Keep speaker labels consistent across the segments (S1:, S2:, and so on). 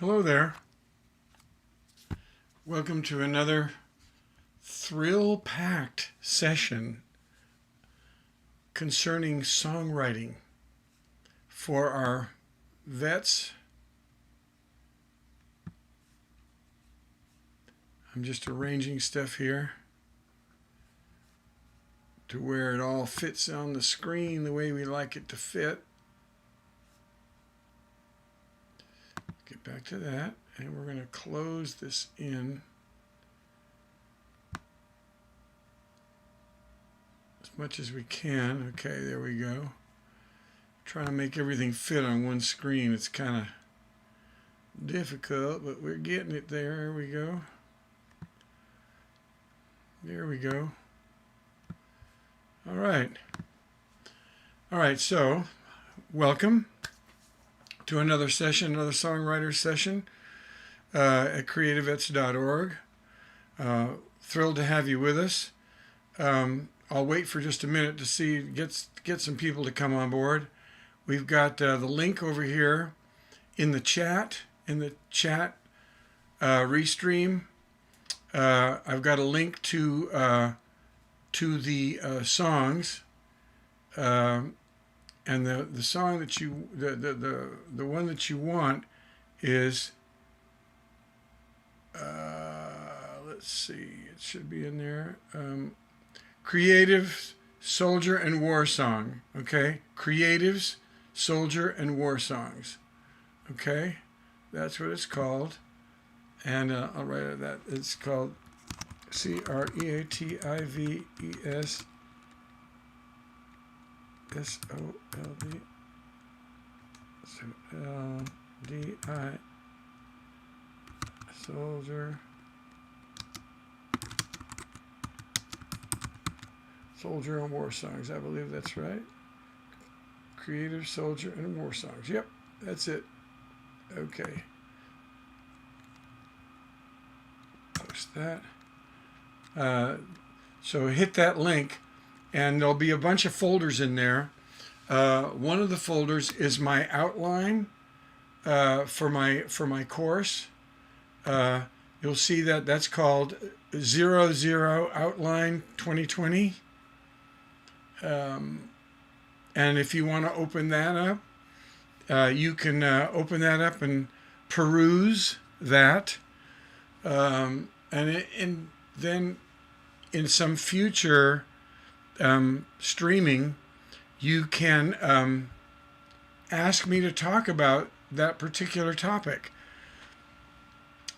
S1: Hello there. Welcome to another thrill-packed session concerning songwriting for our vets. I'm just arranging stuff here to where it all fits on the screen the way we like it to fit. Get back to that, and we're going to close this in as much as we can. Okay, there we go. Trying to make everything fit on one screen. It's kind of difficult, but we're getting it there. There we go. There we go. All right. All right, so welcome to another session, another songwriter session at CreatiVets.org. Thrilled to have you with us. I'll wait for just a minute to see, get some people to come on board. We've got the link over here in the chat, restream. I've got a link to the songs. And the song that you the one that you want is let's see, it should be in there. Creatives, Soldier and War Song. Okay, Creatives, Soldier and War Songs. Okay, that's what it's called, and I'll write it that it's called CreatiVets. SOLD LDI Soldier and War Songs. I believe that's right. Creative Soldier and War Songs. Yep, that's it. Okay. Post that. So hit that link, and there'll be a bunch of folders in there. One of the folders is my outline for my course. You'll see that that's called 00 Outline 2020. And if you want to open that up, you can open that up and peruse that. And then in some future streaming, you can ask me to talk about that particular topic.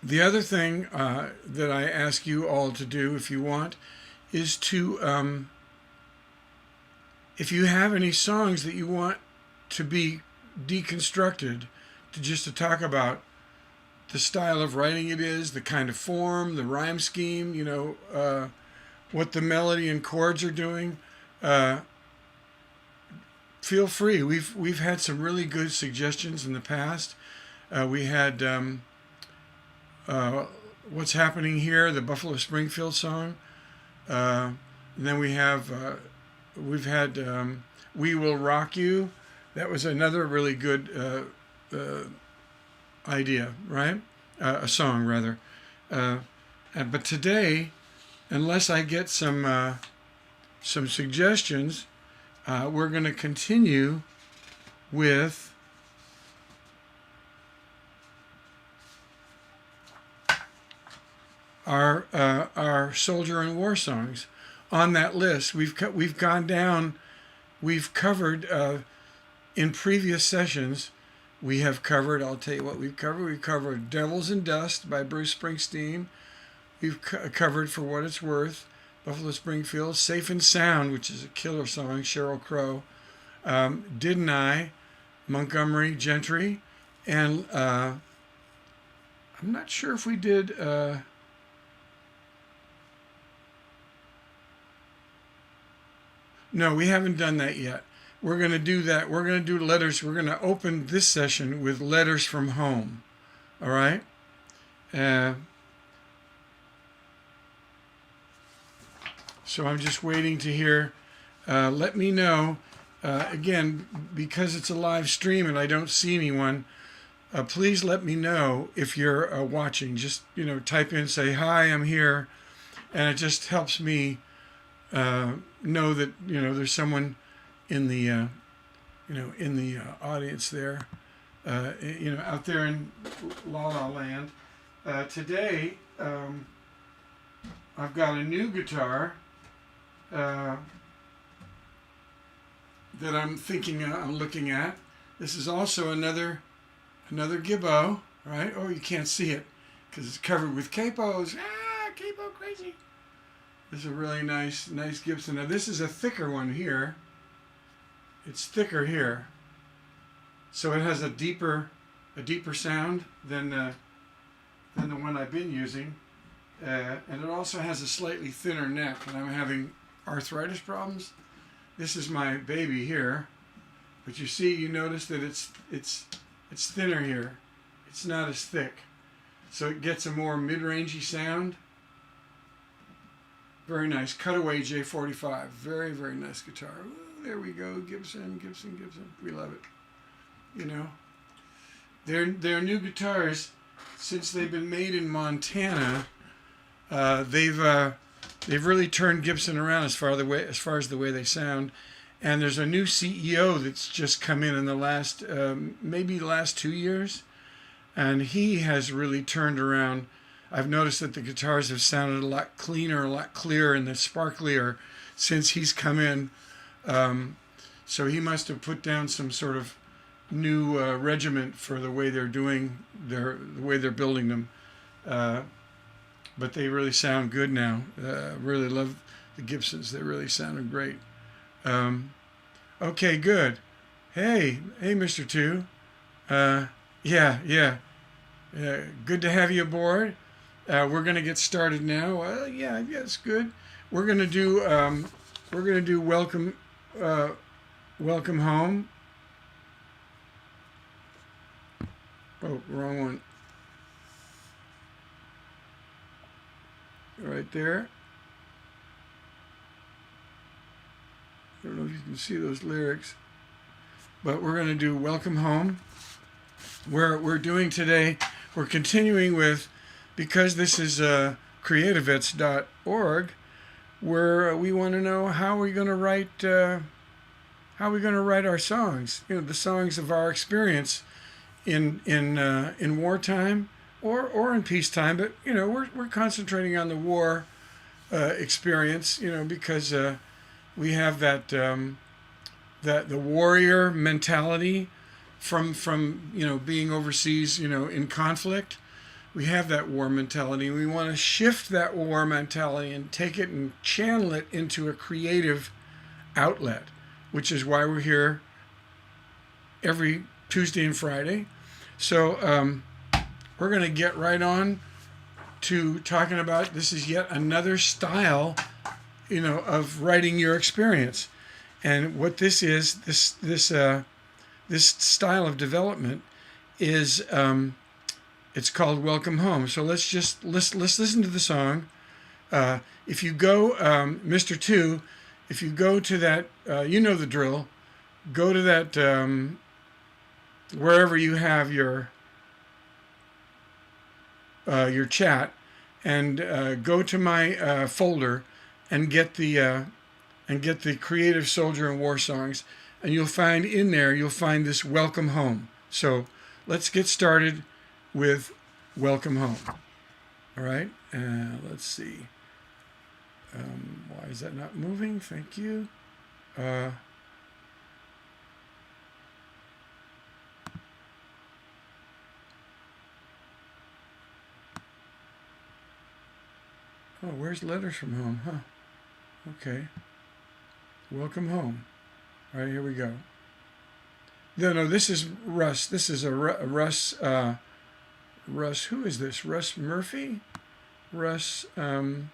S1: The other thing that I ask you all to do, if you want, is to, if you have any songs that you want to be deconstructed, to talk about the style of writing it is, the kind of form, the rhyme scheme, you know, what the melody and chords are doing, feel free. We've had some really good suggestions in the past. We had What's Happening Here, the Buffalo Springfield song. And then we've had We Will Rock You. That was another really good idea, right? A song, rather. But today, unless I get some suggestions, we're going to continue with our Soldier and War Songs. On that list, we've gone down. We've covered in previous sessions. We have covered. I'll tell you what we've covered. We've covered "Devils and Dust" by Bruce Springsteen. We've covered "For What It's Worth," Buffalo Springfield. "Safe and Sound," which is a killer song, Sheryl Crow. "Didn't I," Montgomery Gentry. And I'm not sure if we did... no, we haven't done that yet. We're going to do that. We're going to do letters. We're going to open this session with Letters from Home. All right? So I'm just waiting to hear. Let me know. Again, because it's a live stream and I don't see anyone, please let me know if you're watching. Just type in, say hi, I'm here, and it just helps me know that there's someone in the audience there, out there in La La Land. Today, I've got a new guitar that I'm looking at. This is also another Gibbo, right? Oh, you can't see it because it's covered with capos. Capo crazy. This is a really nice Gibson. Now this is a thicker one here. It's thicker here, so it has a deeper sound than the one I've been using, and it also has a slightly thinner neck. And I'm having arthritis problems. This is my baby here, but you notice that it's thinner here. It's not as thick, so it gets a more mid-rangey sound. Very nice. Cutaway J45. Very, very nice guitar. Ooh, there we go. Gibson. We love it. They're new guitars. Since they've been made in Montana, they've really turned Gibson around as far as the way they sound. And there's a new CEO that's just come in the last maybe the last 2 years, and he has really turned around. I've noticed that the guitars have sounded a lot cleaner, a lot clearer, and sparklier since he's come in. So he must have put down some sort of new regiment for the way they're doing the way they're building them. But they really sound good now. Really love the Gibsons. They really sounded great. Okay, good. Hey, Mr. Two. Yeah. Good to have you aboard. We're gonna get started now. Yeah, it's good. We're gonna do welcome home. Oh, wrong one. Right there. I don't know if you can see those lyrics, but we're going to do Welcome Home. We're doing today, we're continuing with, because this is CreatiVets.org, where we want to know how we're going to write our songs. The songs of our experience in wartime or in peacetime, but we're concentrating on the war experience, because we have that the warrior mentality from being overseas, in conflict. We have that war mentality. We want to shift that war mentality and take it and channel it into a creative outlet, which is why we're here every Tuesday and Friday. So we're going to get right on to talking about, this is yet another style, of writing your experience. And what this is, this style of development is, it's called Welcome Home. So let's listen to the song. If you go, Mr. Two, if you go to that, you know the drill, go to that, wherever you have your chat, and go to my folder and get the Creative Soldier and War Songs, and you'll find this Welcome Home. So let's get started with Welcome Home. All right, let's see. Why is that not moving? Thank you. Oh, where's Letters from Home? Huh. Okay. Welcome Home. All right, here we go. No, this is Russ. This is a Russ. Russ, who is this? Russ Murphy? Russ. Anyway,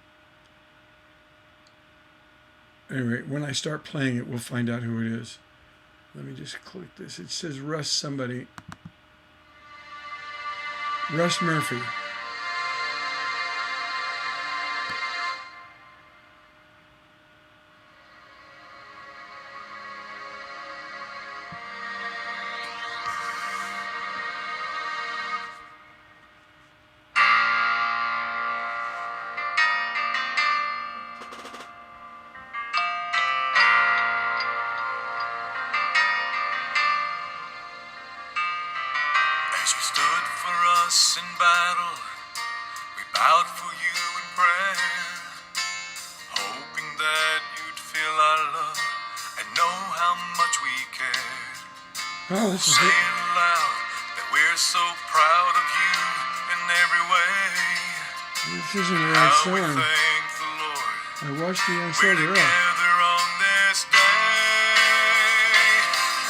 S1: when I start playing it, we'll find out who it is. Let me just click this. It says Russ somebody. Russ Murphy.
S2: you stood for us in battle. We bowed for you in prayer, hoping that you'd feel our love and know how much we cared.
S1: Oh, this is
S2: Say
S1: it.
S2: it loud that we're so proud of you in every way.
S1: This isn't the right
S2: How we
S1: song.
S2: thank the Lord.
S1: I watched the young
S2: We're
S1: soldier.
S2: together on this day.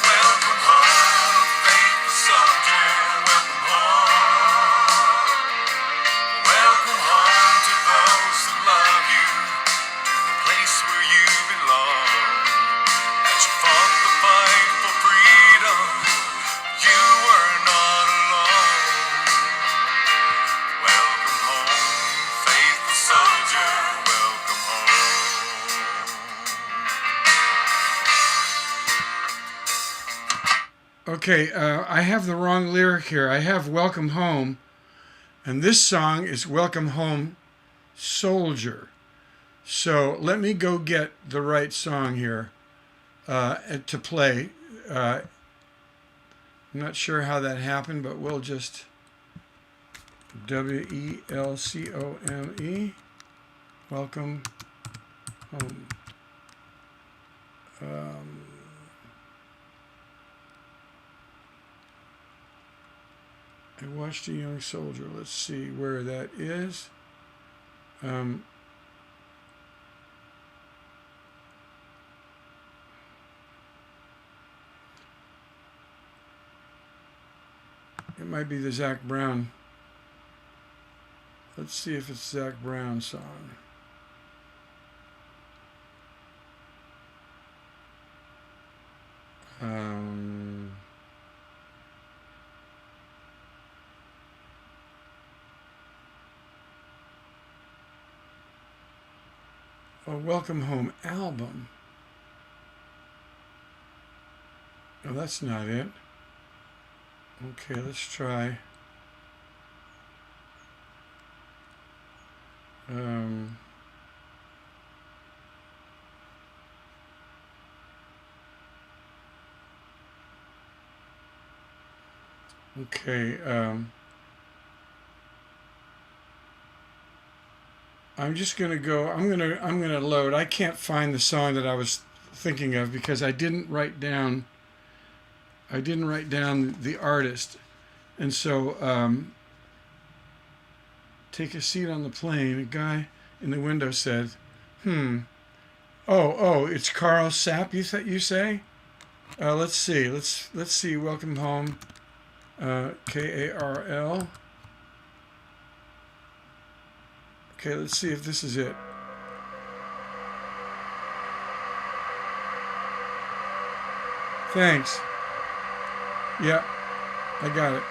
S2: Welcome home, faithful soldier. Welcome home. Welcome home to those who love you, the place where you belong. As you fought the fight for freedom, you were not alone. Welcome home, faithful soldier. Welcome home.
S1: Okay, I have the wrong lyric here. I have Welcome Home, and this song is Welcome Home, Soldier. So let me go get the right song here to play. I'm not sure how that happened, but we'll just WELCOME, Welcome Home. I watched a young soldier. Let's see where that is. It might be the Zach Brown. Let's see if it's Zach Brown song. Oh, Welcome Home album. Oh, that's not it. Okay, let's try. Okay. I'm just gonna go. I'm gonna load. I can't find the song that I was thinking of because I didn't write down. I didn't write down the artist, and so take a seat on the plane. A guy in the window said, Oh, it's Carl Sapp. You say? Let's see. Let's see. Welcome Home. KARL. Okay, let's see if this is it. Thanks. Yeah, I got it.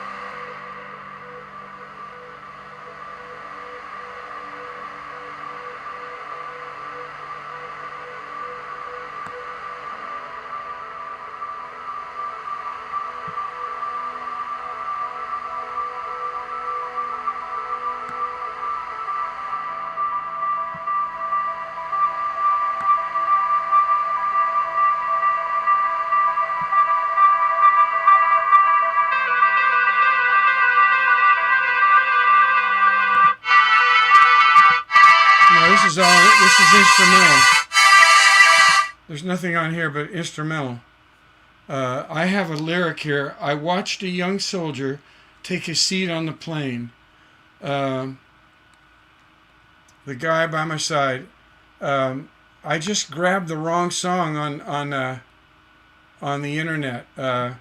S1: This is instrumental. There's nothing on here but instrumental. I have a lyric here. I watched a young soldier take a seat on the plane. The guy by my side. I just grabbed the wrong song on the internet. On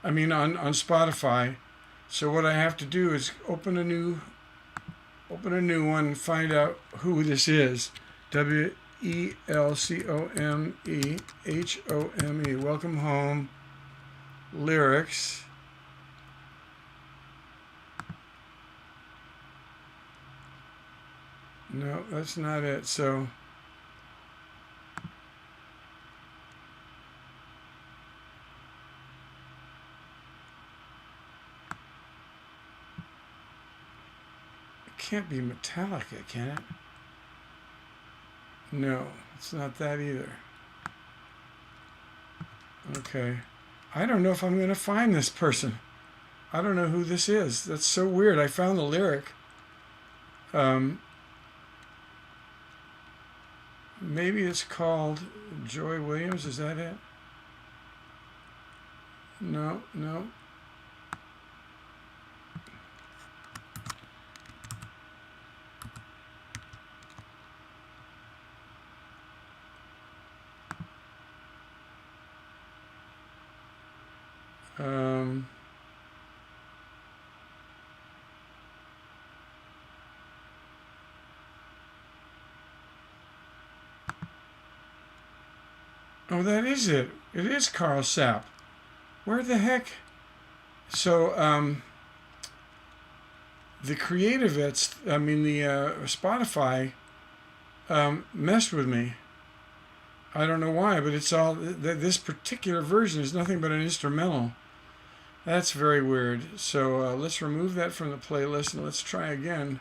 S1: Spotify. So what I have to do is open a new one and find out who this is. WELCOMEHOME. Welcome Home. Lyrics. No, that's not it. So it can't be Metallica, can it? No, it's not that either. Okay. I don't know if I'm going to find this person. I don't know who this is. That's so weird. I found the lyric. Maybe it's called Joy Williams. Is that it? No, no. Oh, that is it. It is Carl Sapp. Where the heck? So, the CreatiVets, I mean, the Spotify messed with me. I don't know why, but it's all, this particular version is nothing but an instrumental. That's very weird. So let's remove that from the playlist and let's try again.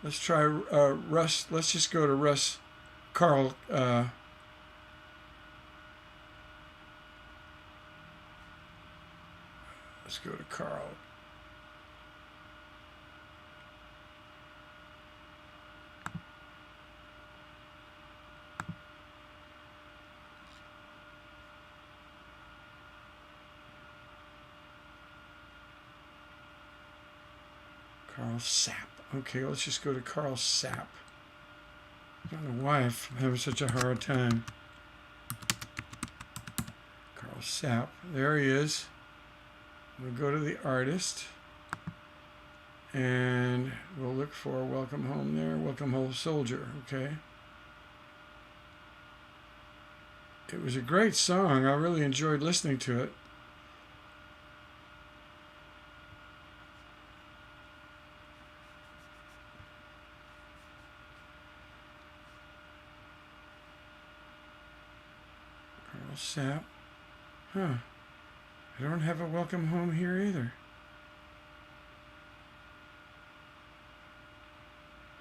S1: Let's try Russ. Let's just go to Russ Carl. Let's go to Carl. Carl Sapp. Okay, let's just go to Carl Sapp. I don't know why I'm having such a hard time. Carl Sapp. There he is. We'll go to the artist. And we'll look for Welcome Home there. Welcome Home Soldier. Okay. It was a great song. I really enjoyed listening to it. Sapp. Huh. I don't have a welcome home here either.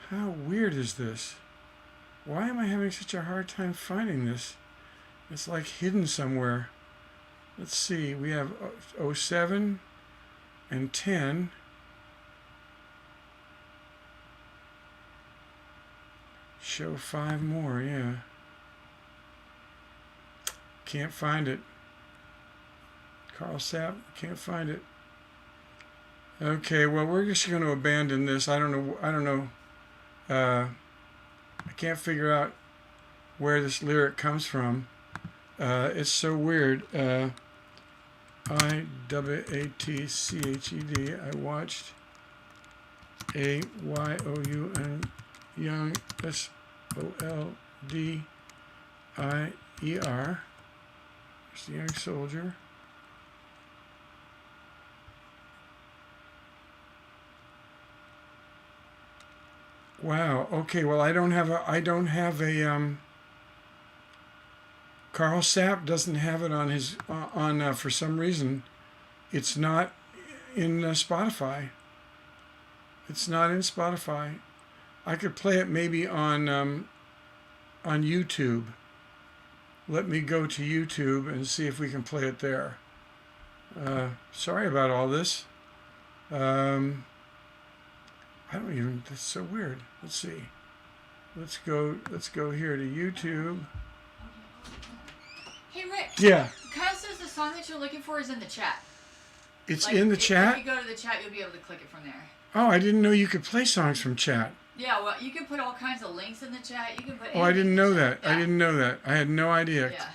S1: How weird is this? Why am I having such a hard time finding this? It's like hidden somewhere. Let's see. We have 07 and 10. Show 5 more, yeah. Can't find it. Carl Sapp, can't find it. Okay, well, we're just going to abandon this. I don't know. I can't figure out where this lyric comes from. It's so weird. I-W-A-T-C-H-E-D. I watched A-Y-O-U-N Young S-O-L-D-I-E-R. The young soldier. Wow. Okay. Well, I don't have a. Carl Sapp doesn't have it on his for some reason. It's not in Spotify. It's not in Spotify. I could play it maybe on YouTube. Let me go to YouTube and see if we can play it there. Sorry about all this. I don't even, that's so weird. Let's see. Let's go here to YouTube.
S3: Hey Rick.
S1: Yeah.
S3: Kyle says the song that you're looking for is in the chat.
S1: It's in the chat?
S3: If you go to the chat, you'll be able to click it from there.
S1: Oh, I didn't know you could play songs from chat.
S3: Yeah, well, you can put all kinds of links in the chat. You can put.
S1: Oh, I didn't know that.
S3: Yeah.
S1: I didn't know that. I had no idea.
S3: Yeah.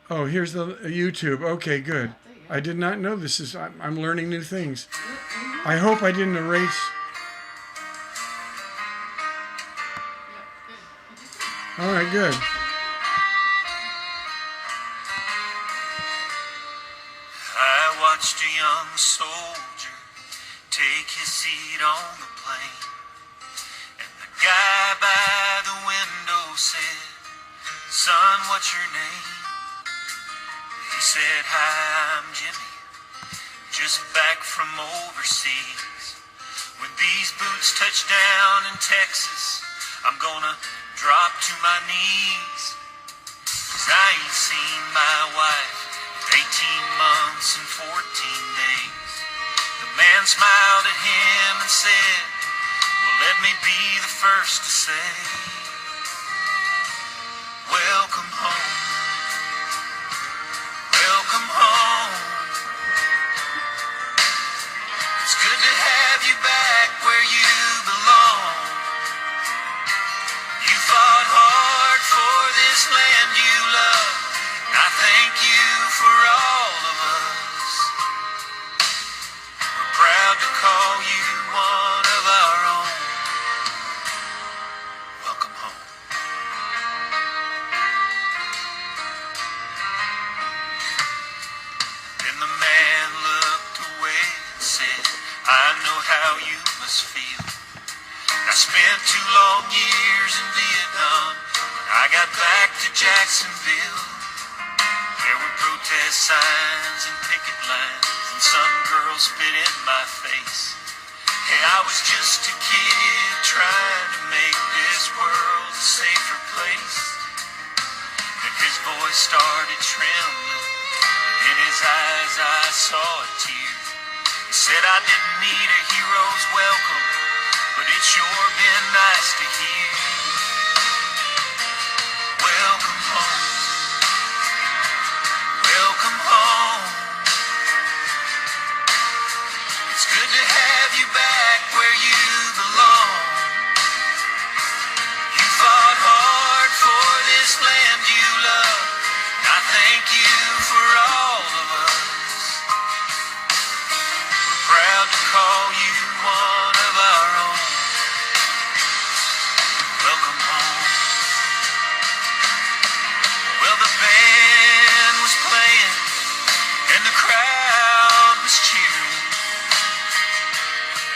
S1: Oh, here's the YouTube. Okay, good.
S3: Yeah, there you go.
S1: I did not know this. I'm learning new things. I hope I didn't erase. All right, good.
S2: I watched a young soldier take his seat on the plane, and the guy by the window said, "Son, what's your name?" He said, "Hi, I'm Jimmy, just back from overseas. When these boots touch down in Texas, I'm gonna drop to my knees, 'cause I ain't seen my wife in 18 months and 14 days. The smiled at him and said, well, let me be the first to say, welcome home, welcome home. It's good to have you back where you belong. You fought hard for this land you love, and I thank you for all of us. We're proud to call you one of our own. Welcome home. Then the man looked away and said, I know how you must feel. I spent 2 long years in Vietnam. When I got back to Jacksonville, there were protest signs and picket lines, and some girls spit in my face. Hey, I was just a kid trying to make this world a safer place. Then his voice started trembling. In his eyes I saw a tear. He said I didn't need a hero's welcome, but it's sure been nice to hear. Welcome home, welcome home. It's good to have you back where you belong. You fought hard for this land you love, and I thank you for all of us. We're proud to call you one of our own. Welcome home. Well, the band was playing and the crowd was cheering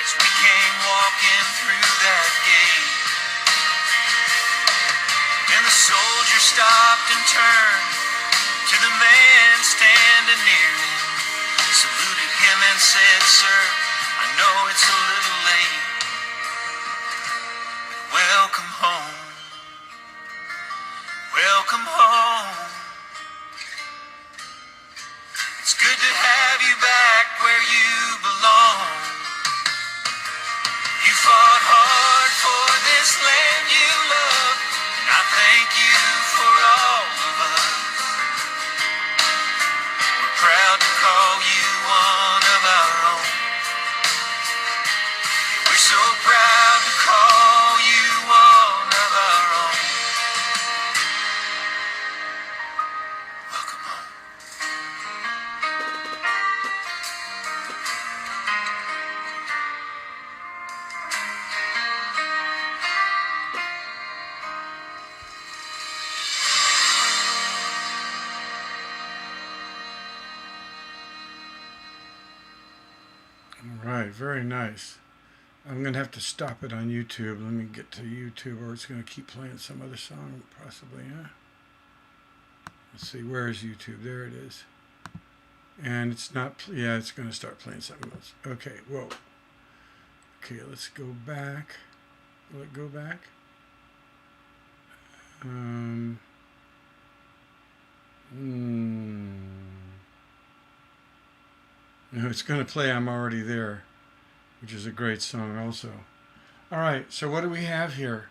S2: as we came walking through that gate. Then the soldier stopped and turned to the man standing near him, saluted him and said, sir, I know it's a little late, but welcome home, welcome home. It's good to have you back where you belong. You fought hard for this land you love, and I thank you for all of us. We're proud to call you one of our own. Yeah, we're so proud to call you one of our own. Welcome home.
S1: All right, very nice. I'm going to have to stop it on YouTube. Let me get to YouTube, or it's going to keep playing some other song, possibly, yeah? Let's see, where is YouTube? There it is. And it's not, yeah, it's going to start playing something else. Okay, whoa. Okay, let's go back. Will it go back? No, it's going to play I'm Already There, which is a great song also. All right, so what do we have here?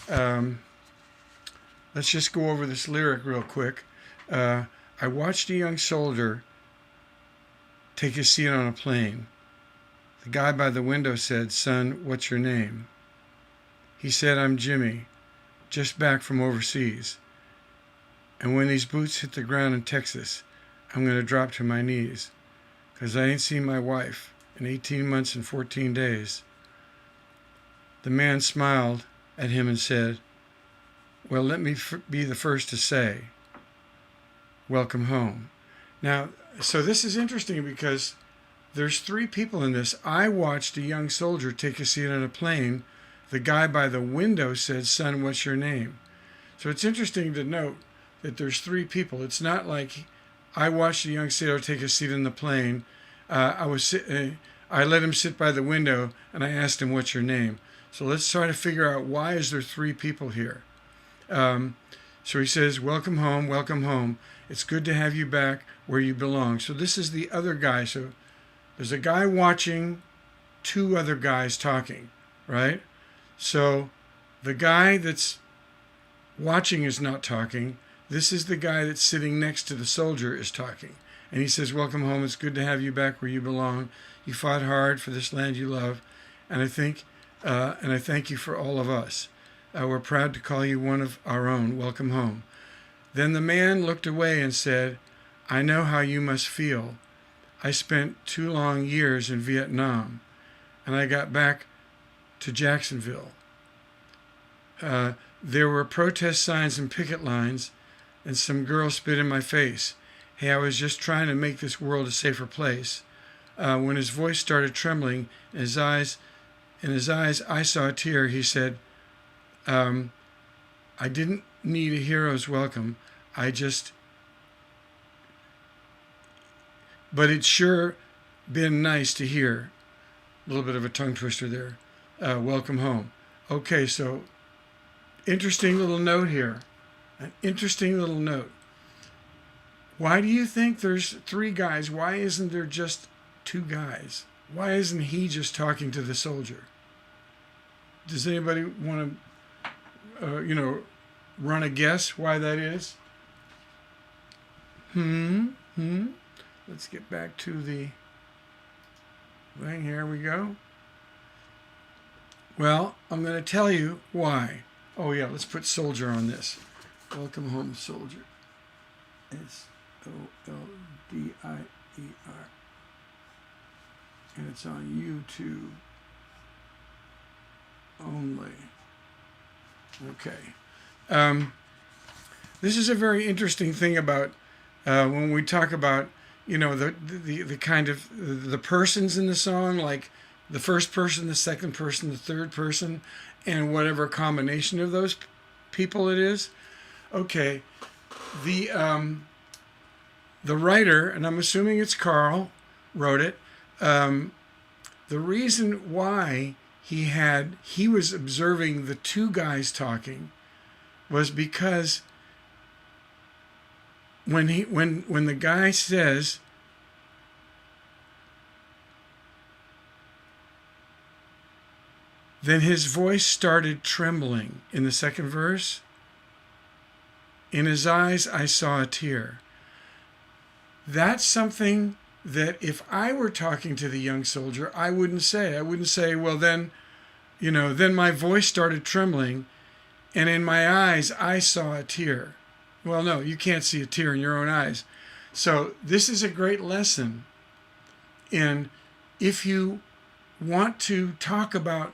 S1: Let's just go over this lyric real quick. I watched a young soldier take his seat on a plane. The guy by the window said, "Son, what's your name?" He said, "I'm Jimmy, just back from overseas. And when these boots hit the ground in Texas, I'm going to drop to my knees, 'cause I ain't seen my wife in 18 months and 14 days. The man smiled at him and said, "Well, let me be the first to say, welcome home." Now, so this is interesting because there's 3 people in this. I watched a young soldier take a seat on a plane. The guy by the window said, "Son, what's your name?" So it's interesting to note that there's 3 people. It's not like I watched a young sailor take a seat in the plane. I let him sit by the window and I asked him, "What's your name?" So let's try to figure out, why is there 3 people here? So he says, welcome home, welcome home. It's good to have you back where you belong. So this is the other guy. So there's a guy watching two other guys talking, right? So the guy that's watching is not talking. This is the guy that's sitting next to the soldier is talking. And he says, welcome home. It's good to have you back where you belong. You fought hard for this land you love. And I thank you for all of us. We're proud to call you one of our own. Welcome home. Then the man looked away and said, I know how you must feel. I spent 2 long years in Vietnam, and I got back to Jacksonville. There were protest signs and picket lines, and some girl spit in my face. Hey, I was just trying to make this world a safer place. When his voice started trembling, in his eyes, I saw a tear. He said, I didn't need a hero's welcome. But it's sure been nice to hear. A little bit of a tongue twister there. Welcome home. Okay, so interesting little note here. An interesting little note. Why do you think there's 3 guys? Why isn't there just 2 guys? Why isn't he just talking to the soldier? Does anybody want to, run a guess why that is? Let's get back to the thing. Here we go. Well, I'm going to tell you why. Oh, yeah, let's put soldier on this. Welcome home, soldier. SOLDIER. And it's on YouTube only. Okay. This is a very interesting thing about when we talk about, the kind of the persons in the song, like the first person, the second person, the third person, and whatever combination of those people it is. Okay. The writer, and I'm assuming it's Carl, wrote it. The reason why he was observing the 2 guys talking was because when the guy says, then his voice started trembling in the second verse. In his eyes, I saw a tear. That's something that if I were talking to the young soldier, I wouldn't say. I wouldn't say, well, then my voice started trembling, and in my eyes, I saw a tear. Well, no, you can't see a tear in your own eyes. So this is a great lesson in, if you want to talk about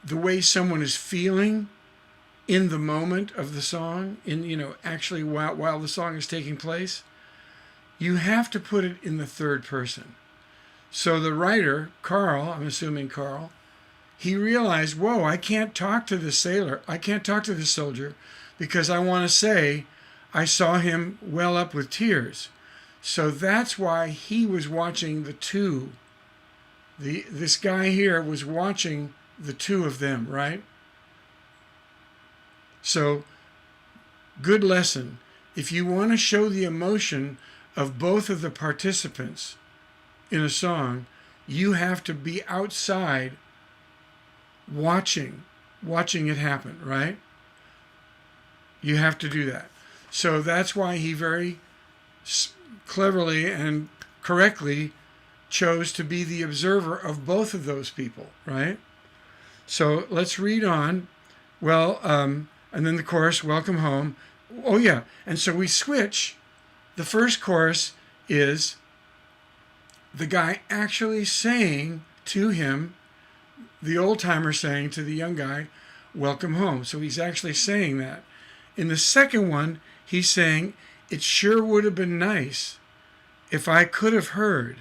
S1: the way someone is feeling in the moment of the song, actually while the song is taking place, you have to put it in the third person. So the writer, Carl, I'm assuming Carl, he realized, whoa, I can't talk to the sailor. I can't talk to the soldier because I want to say I saw him well up with tears. So that's why he was watching the 2. This guy here was watching the 2 of them, right? So, good lesson. If you want to show the emotion of both of the participants in a song, you have to be outside watching it happen, right? You have to do that. So that's why he very cleverly and correctly chose to be the observer of both of those people, right? So let's read on. Well, and then the chorus, welcome home. Oh, yeah. And so we switch. The first chorus is the guy actually saying to him, the old-timer saying to the young guy, welcome home. So he's actually saying that. In the second one, he's saying, it sure would have been nice if I could have heard,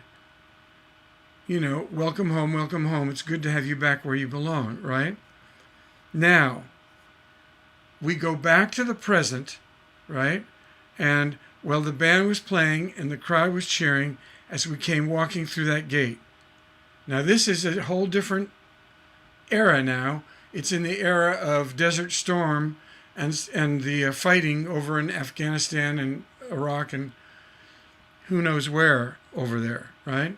S1: welcome home. It's good to have you back where you belong, right? Now, we go back to the present, right? And, well, the band was playing and the crowd was cheering as we came walking through that gate. Now, this is a whole different era now. It's in the era of Desert Storm and the fighting over in Afghanistan and Iraq and who knows where over there, right?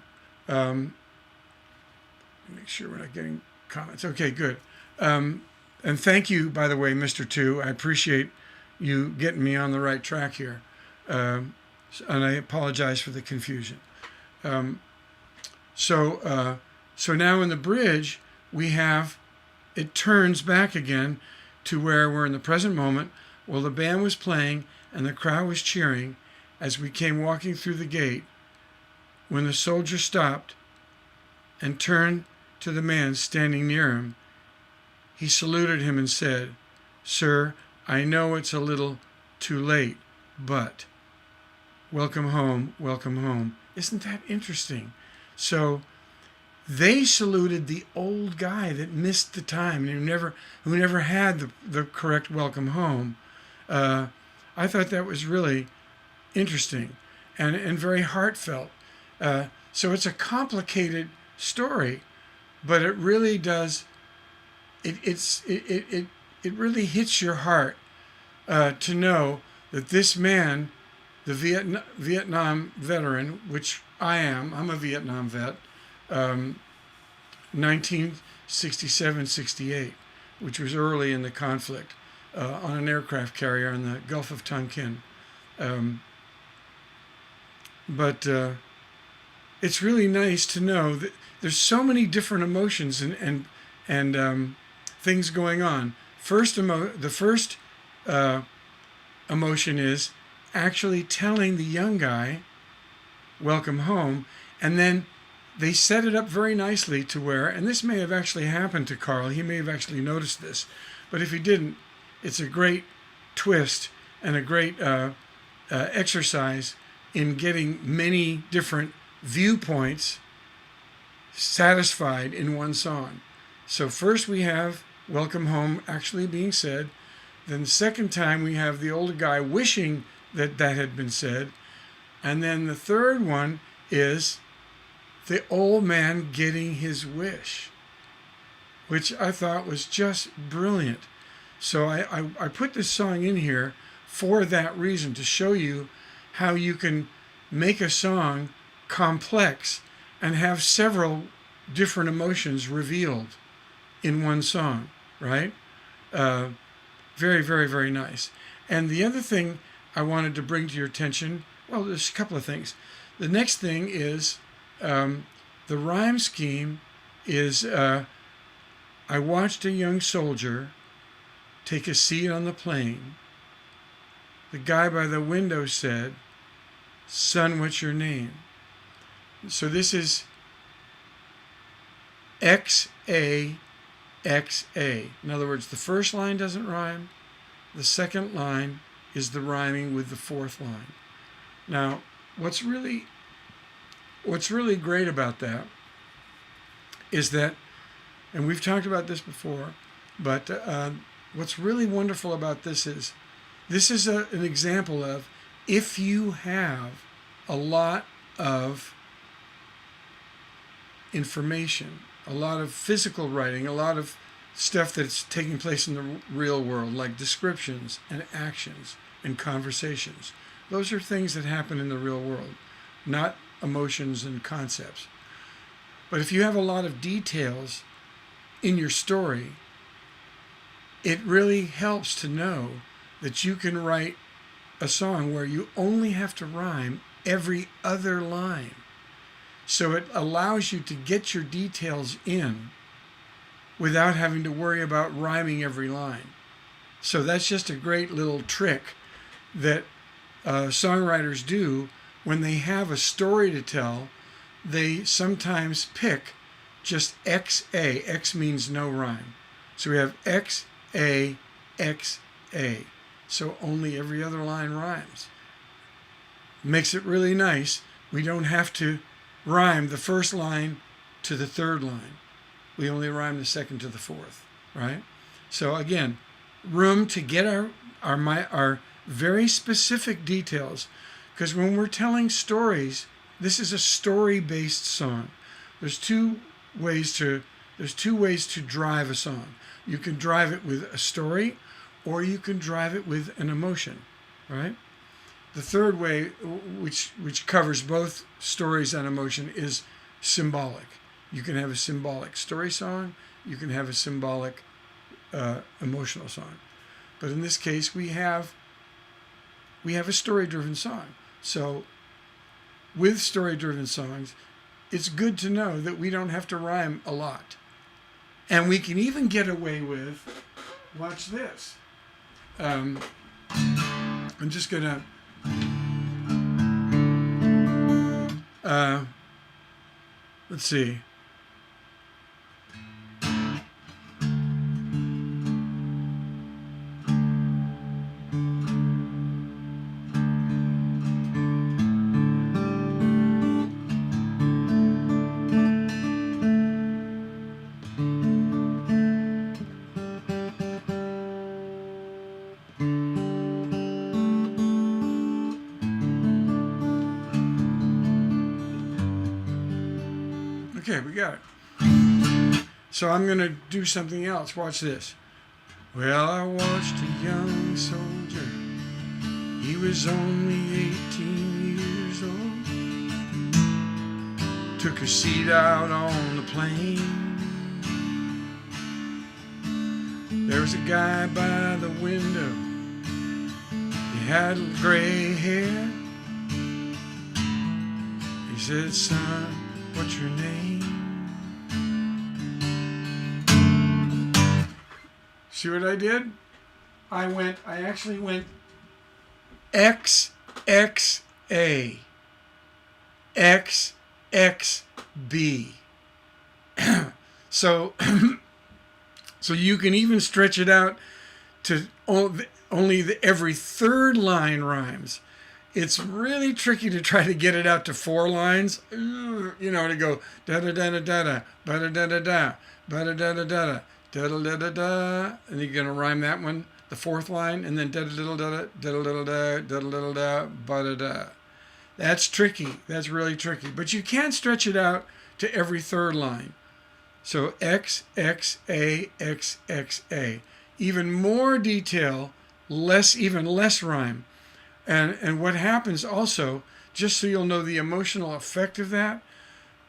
S1: Make sure we're not getting comments. Okay, good. And thank you, by the way, Mr. Two. I appreciate you getting me on the right track here. And I apologize for the confusion. So now in the bridge, we have, it turns back again to where we're in the present moment. Well, the band was playing and the crowd was cheering as we came walking through the gate. When the soldier stopped and turned to the man standing near him, he saluted him and said, "Sir, I know it's a little too late, but welcome home, welcome home." Isn't that interesting? So they saluted the old guy that missed the time and who never had the correct welcome home. I thought that was really interesting and very heartfelt. So it's a complicated story, but it really does. It really hits your heart to know that this man, the Vietnam veteran, which I am. I'm a Vietnam vet. 1967-68, which was early in the conflict, on an aircraft carrier in the Gulf of Tonkin. But it's really nice to know that there's so many different emotions and things going on. The first emotion is actually telling the young guy, welcome home, and then they set it up very nicely to where, and this may have actually happened to Carl, he may have actually noticed this, but if he didn't, it's a great twist and a great exercise in getting many different viewpoints satisfied in one song. So first we have welcome home actually being said, then the second time we have the older guy wishing that had been said, and then the third one is the old man getting his wish, which I thought was just brilliant. So I put this song in here for that reason, to show you how you can make a song complex and have several different emotions revealed in one song, right? Very, very, very nice. And the other thing I wanted to bring to your attention, well, there's a couple of things. The next thing is the rhyme scheme is, I watched a young soldier take a seat on the plane. The guy by the window said, "Son, what's your name?" So this is XA, XA. In other words, the first line doesn't rhyme. The second line is the rhyming with the fourth line. Now, what's really great about that is that, and we've talked about this before, but what's really wonderful about this is an example of, if you have a lot of information, a lot of physical writing, a lot of stuff that's taking place in the real world, like descriptions and actions and conversations. Those are things that happen in the real world, not emotions and concepts. But if you have a lot of details in your story, it really helps to know that you can write a song where you only have to rhyme every other line. So it allows you to get your details in without having to worry about rhyming every line. So that's just a great little trick that songwriters do when they have a story to tell. They sometimes pick just XA. X means no rhyme. So we have XA, XA. So only every other line rhymes. Makes it really nice. We don't have to rhyme the first line to the third line. We only rhyme the second to the fourth, right? So again, room to get our very specific details, because when we're telling stories, this is a story-based song. There's two ways to drive a song. You can drive it with a story, or you can drive it with an emotion, right? The third way, which covers both stories and emotion, is symbolic. You can have a symbolic story song. You can have a symbolic emotional song. But in this case, we have a story-driven song. So with story-driven songs, it's good to know that we don't have to rhyme a lot. And we can even get away with, watch this. I'm just going to, let's see. Okay, we got it. So I'm going to do something else. Watch this. Well, I watched a young soldier. He was only 18 years old. Took a seat out on the plain. There was a guy by the window. He had gray hair. He said, son, what's your name? See what I did? I actually went X, X, A, X, X, B. So you can even stretch it out to only every third line rhymes. It's really tricky to try to get it out to 4 lines. You know, to go da da da da da da da da da da da da da da da da da da da, and you're gonna rhyme that one, the 4th line, and then da da da da da da da da da da da da da. That's tricky. That's really tricky. But you can stretch it out to every 3rd line. So X X A X X A. Even more detail, even less rhyme. And what happens also, just so you'll know the emotional effect of that,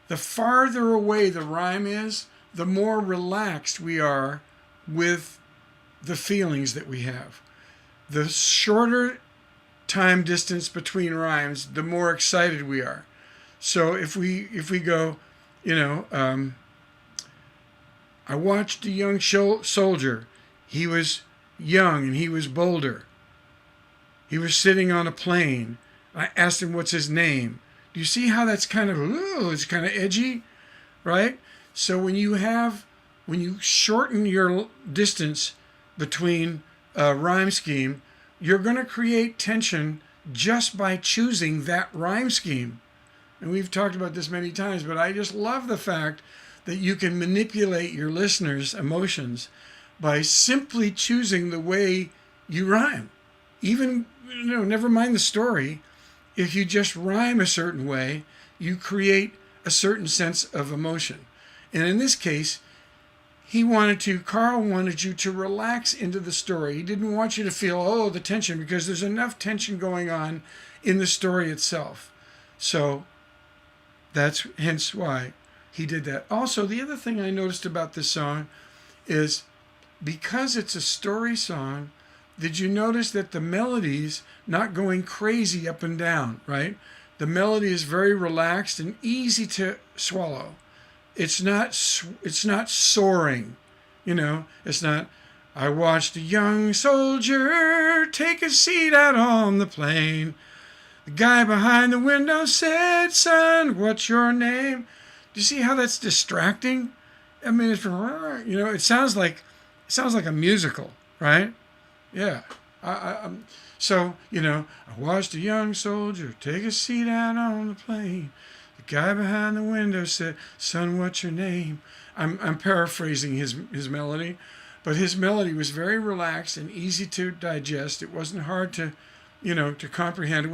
S1: the farther away the rhyme is, the more relaxed we are with the feelings that we have. The shorter time distance between rhymes, the more excited we are. So if we go, you know, I watched a young soldier. He was young and he was bolder. He was sitting on a plane. I asked him what's his name. Do you see how that's kind of, it's kind of edgy, right? So when you shorten your distance between a rhyme scheme, you're going to create tension just by choosing that rhyme scheme. And we've talked about this many times, but I just love the fact that you can manipulate your listeners' emotions by simply choosing the way you rhyme. Even, never mind the story. If you just rhyme a certain way, you create a certain sense of emotion. And in this case, Carl wanted you to relax into the story. He didn't want you to feel, the tension, because there's enough tension going on in the story itself. So that's hence why he did that. Also, the other thing I noticed about this song is because it's a story song, did you notice that the melody's not going crazy up and down, right? The melody is very relaxed and easy to swallow. It's not soaring, It's not, I watched a young soldier take a seat out on the plane. The guy behind the window said, son, what's your name? Do you see how that's distracting? I mean, it sounds like a musical, right? Yeah. So, I watched a young soldier take a seat out on the plane. The guy behind the window said, son, what's your name? I'm paraphrasing his melody, but his melody was very relaxed and easy to digest. It wasn't hard to comprehend. It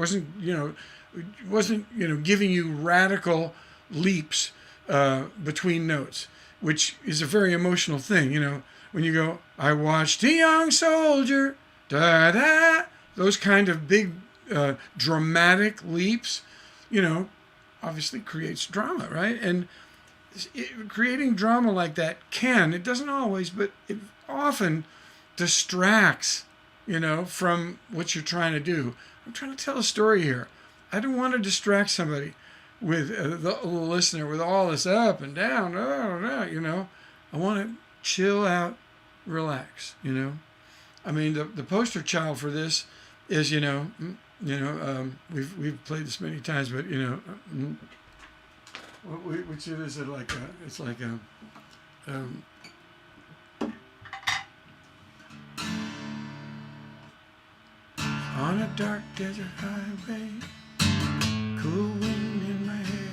S1: wasn't giving you radical leaps between notes, which is a very emotional thing. When you go, I watched a young soldier, da da, those kind of big dramatic leaps, obviously creates drama, right? And creating drama like that it doesn't always, but it often distracts, from what you're trying to do. I'm trying to tell a story here. I don't want to distract somebody with the listener with all this up and down, I want to chill out, relax, I mean, the poster child for this is, we've played this many times, but, which is it like it's like on a dark desert highway, cool wind in my hair,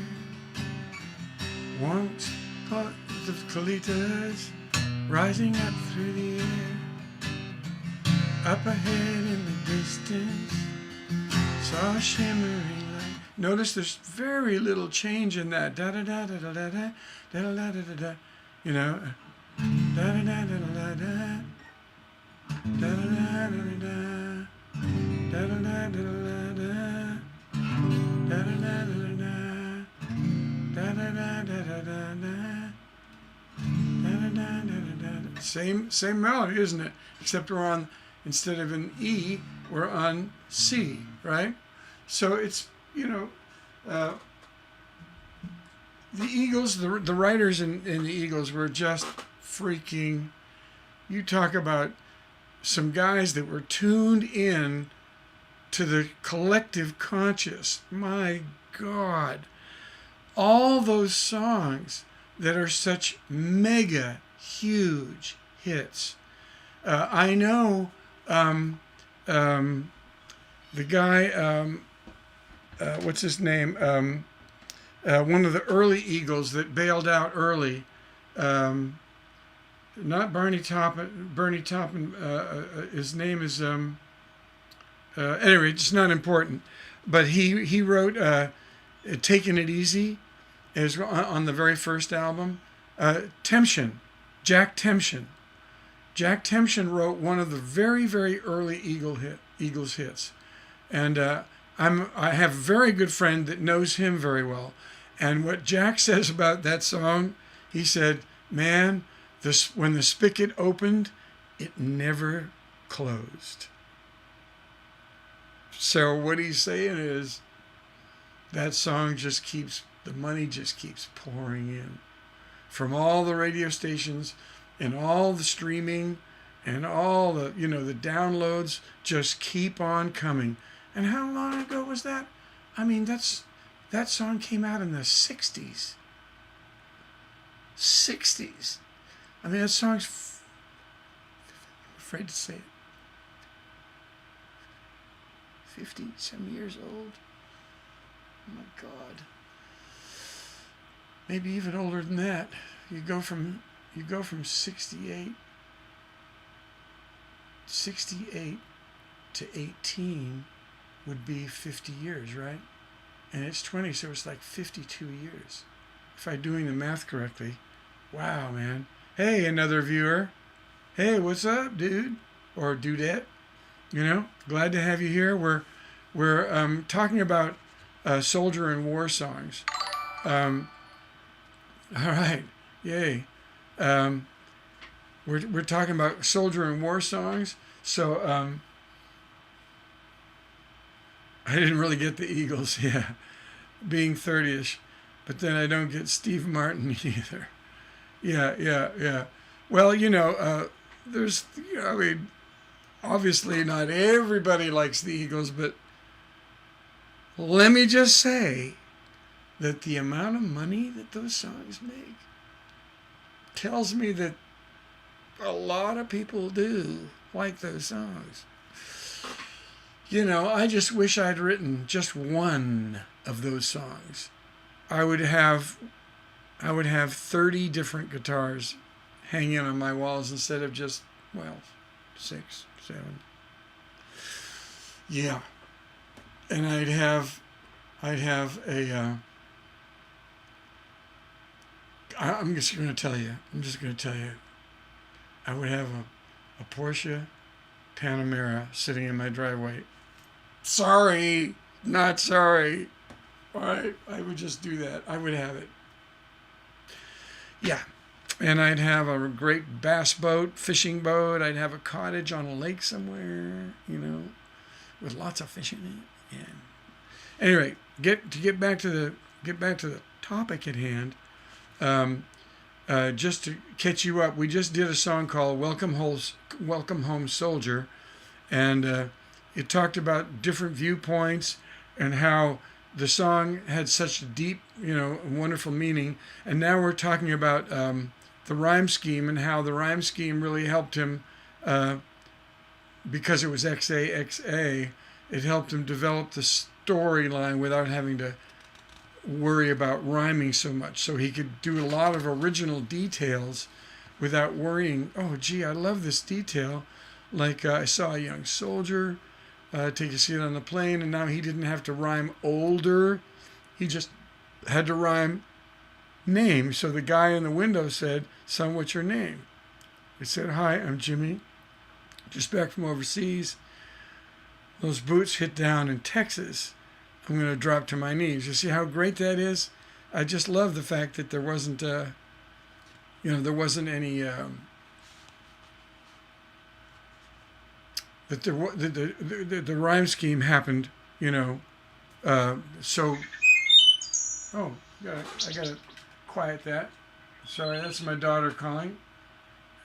S1: once thought of colitas rising up through the air, up ahead in the distance, saw a shimmering light. Notice there's very little change in that. Da da da da da da da da da da da da. Da da da da da da da da da da da. Da da da da da da. Da da da da da. Da da da da da da. Da da da da da. Same melody, isn't it? Except we're on, instead of an E, we're on C, right? So it's, the Eagles, the writers in the Eagles were just freaking, you talk about some guys that were tuned in to the collective conscious. My God. All those songs that are such mega huge hits. I know the guy, what's his name? One of the early Eagles that bailed out early. Not Barney Toppin. Bernie Toppin. His name is. Anyway, it's not important. But he wrote "Taking It Easy," is on the very first album. Temption, Jack Temption. Jack Temption wrote one of the very, very early Eagles hits, and I have a very good friend that knows him very well, and what Jack says about that song, he said, "Man, when the spigot opened, it never closed." So what he's saying is, that song the money just keeps pouring in from all the radio stations and all the streaming and all the, the downloads just keep on coming. And how long ago was that? I mean, that song came out in the 60s. 60s. I mean, that song's, I'm afraid to say it, 50-some years old. Oh my God. Maybe even older than that. You go from 68 to 18 would be 50 years, right? And it's 20, so it's like 52 years. If I'm doing the math correctly. Wow, man. Hey, another viewer. Hey, what's up, dude? Or dudette. Glad to have you here. We're talking about soldier and war songs. All right. Yay. We're talking about soldier and war songs. So I didn't really get the Eagles, being 30ish, but then I don't get Steve Martin either. Yeah. Well, there's, I mean, obviously not everybody likes the Eagles, but let me just say that the amount of money that those songs make tells me that a lot of people do like those songs. I just wish I'd written just one of those songs. I would have 30 different guitars hanging on my walls instead of just, 6, 7. Yeah. And I'd have a I'm just going to tell you. I would have a Porsche Panamera sitting in my driveway. Sorry, not sorry. All right, I would just do that. I would have it. Yeah. And I'd have a great bass boat, fishing boat. I'd have a cottage on a lake somewhere, with lots of fishing in it. Yeah. Anyway, get back to the topic at hand. Just to catch you up, we just did a song called "Welcome Home, Soldier," and it talked about different viewpoints and how the song had such deep, wonderful meaning. And now we're talking about the rhyme scheme and how the rhyme scheme really helped him because it was XAXA. It helped him develop the storyline without having to worry about rhyming so much. So he could do a lot of original details without worrying, oh, gee, I love this detail. Like I saw a young soldier take a seat on the plane, and now he didn't have to rhyme older. He just had to rhyme name. So the guy in the window said, son, what's your name? He said, hi, I'm Jimmy, just back from overseas. Those boots hit down in Texas. I'm going to drop to my knees. You see how great that is? I just love the fact that there wasn't, there wasn't any, that the rhyme scheme happened, so, oh, I gotta quiet that. Sorry, that's my daughter calling.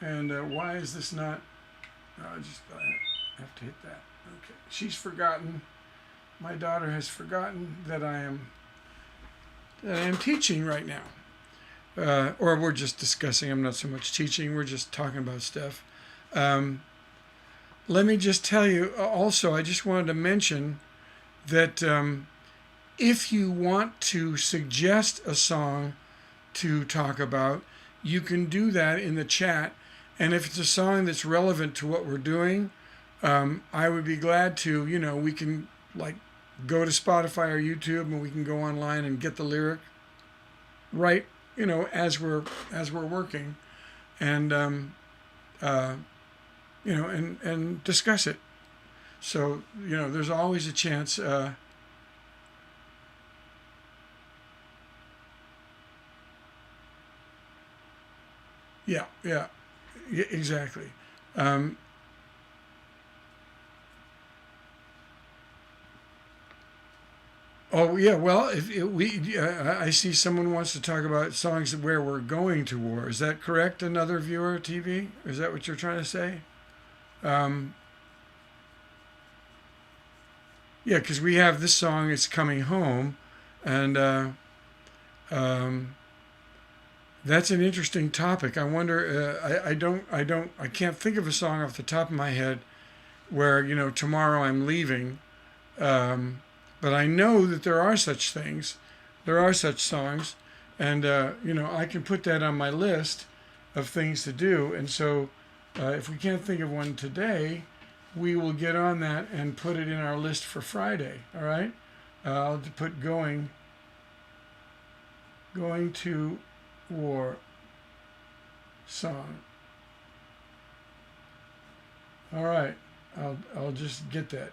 S1: And why is this not, I have to hit that. Okay, she's forgotten. My daughter has forgotten that I am teaching right now. Or we're just discussing. I'm not so much teaching. We're just talking about stuff. Let me just tell you also, I just wanted to mention that if you want to suggest a song to talk about, you can do that in the chat. And if it's a song that's relevant to what we're doing, I would be glad to, we can go to Spotify or YouTube and we can go online and get the lyric right, as we're working, and and discuss it. So there's always a chance. Yeah, exactly. Oh yeah, well, I see someone wants to talk about songs where we're going to war. Is that correct? Another viewer TV? Is that what you're trying to say? Yeah, because we have this song. It's Coming Home, and that's an interesting topic. I wonder. I can't think of a song off the top of my head where tomorrow I'm leaving. But I know that there are such things. There are such songs. And, I can put that on my list of things to do. And so if we can't think of one today, we will get on that and put it in our list for Friday. All right? I'll put going to war song. All right. I'll just get that.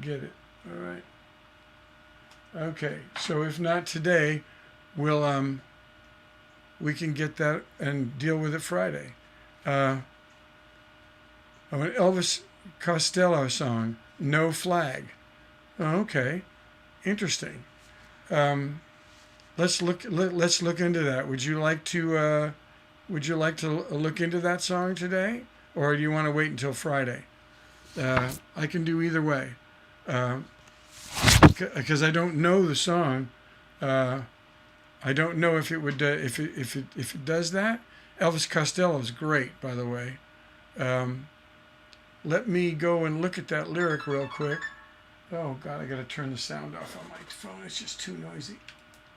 S1: Get it. All right. Okay. So if not today, we'll we can get that and deal with it Friday. An Elvis Costello song, "No Flag." Oh, okay. Interesting. Let's look into that. Would you like to look into that song today, or do you want to wait until Friday? I can do either way. Because I don't know the song. I don't know if it would if it does that. Elvis Costello is great, by the way. Let me go and look at that lyric real quick. Oh God, I got to turn the sound off on my phone. It's just too noisy.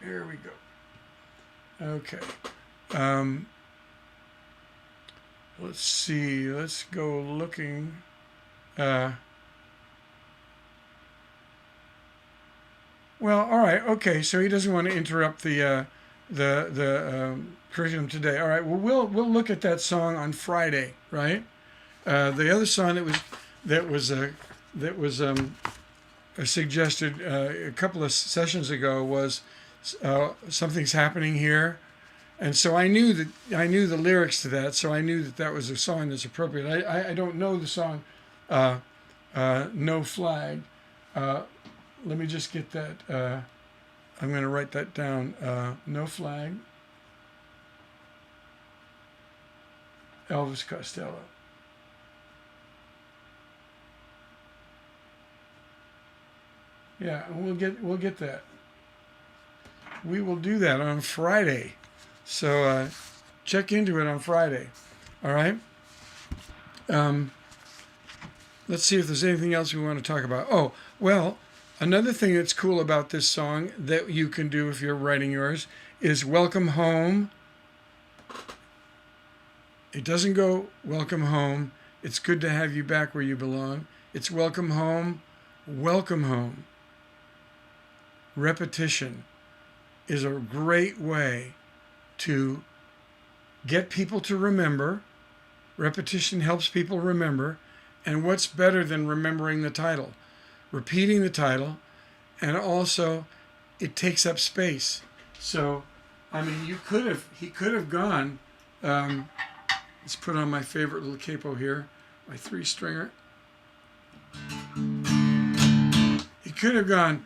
S1: There we go. Okay. Let's see. Let's go looking. Well, all right, okay. So he doesn't want to interrupt the curriculum today. All right. Well, we'll look at that song on Friday, right? The other song that was suggested a couple of sessions ago was "Something's Happening Here." And so I knew the lyrics to that, so I knew that that was a song that's appropriate. I don't know the song No Flag. Let me just get that. I'm going to write that down. No Flag. Elvis Costello. Yeah, we'll get that. We will do that on Friday. So check into it on Friday. All right. Let's see if there's anything else we want to talk about. Oh, well, another thing that's cool about this song that you can do if you're writing yours is Welcome Home. It doesn't go Welcome Home. It's good to have you back where you belong. It's Welcome Home. Welcome home. Repetition is a great way to get people to remember. Repetition helps people remember. And what's better than remembering the title? Repeating the title, and also it takes up space. So, I mean, he could have gone, let's put on my favorite little capo here, my 3-stringer. He could have gone,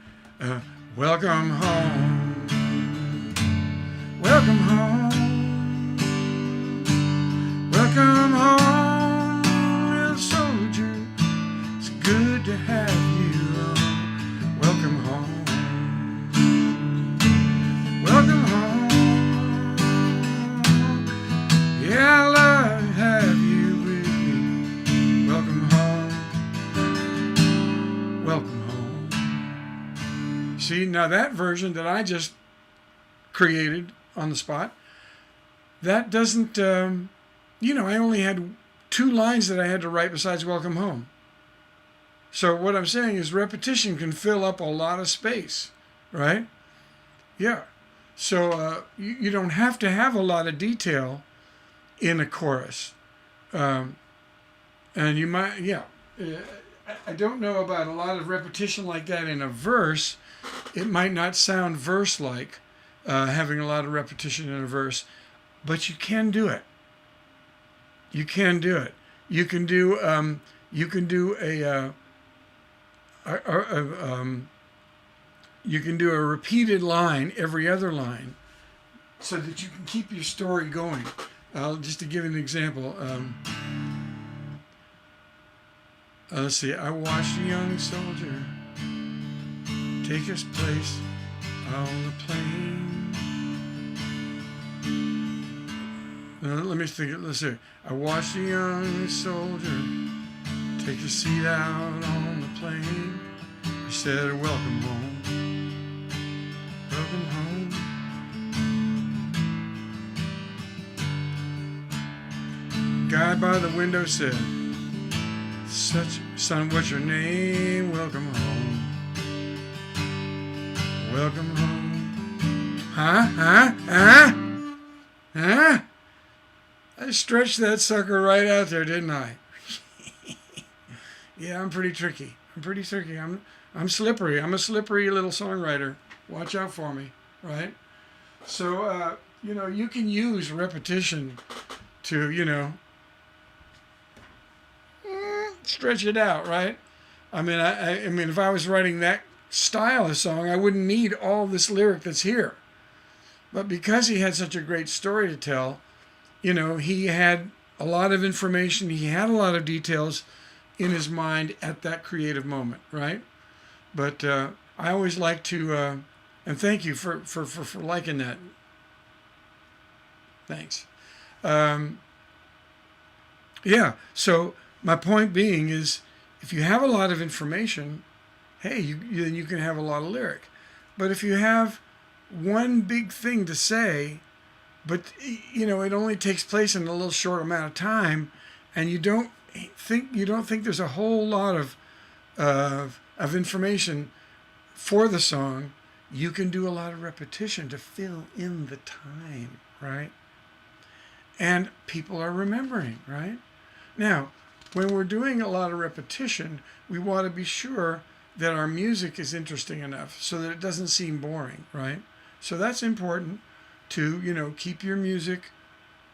S1: welcome home, welcome home, welcome home, little soldier. It's good to have you home. Welcome home, welcome home. Yeah, I love to have you with me. Welcome home, welcome home. See, now that version that I just created on the spot, that doesn't, I only had 2 lines that I had to write besides welcome home. So what I'm saying is repetition can fill up a lot of space, right? Yeah. So you don't have to have a lot of detail in a chorus. And you might, I don't know about a lot of repetition like that in a verse. It might not sound verse-like, having a lot of repetition in a verse, but you can do it. You can do it. You can do a repeated line every other line, so that you can keep your story going. Just to give an example. Let's see. I watched a young soldier take his place on the plane. Let me think. Let's see. I watched a young soldier take his seat out on the plane. He said, welcome home. Welcome home. Guy by the window said, son, what's your name? Welcome home. Welcome home. Huh? I stretched that sucker right out there, didn't I? Yeah, I'm pretty tricky. I'm slippery. I'm a slippery little songwriter. Watch out for me, right? So, you can use repetition to, stretch it out, right? I mean, I mean, if I was writing that style of song, I wouldn't need all this lyric that's here. But because he had such a great story to tell, he had a lot of information. He had a lot of details in his mind at that creative moment, right? But I always like to, and thank you for liking that. Thanks. So my point being is, if you have a lot of information, hey, you can have a lot of lyric. But if you have one big thing to say, but it only takes place in a little short amount of time, and you don't think there's a whole lot of information for the song, you can do a lot of repetition to fill in the time, right? And people are remembering, right? Now, when we're doing a lot of repetition, we want to be sure that our music is interesting enough so that it doesn't seem boring, right? So that's important. to, keep your music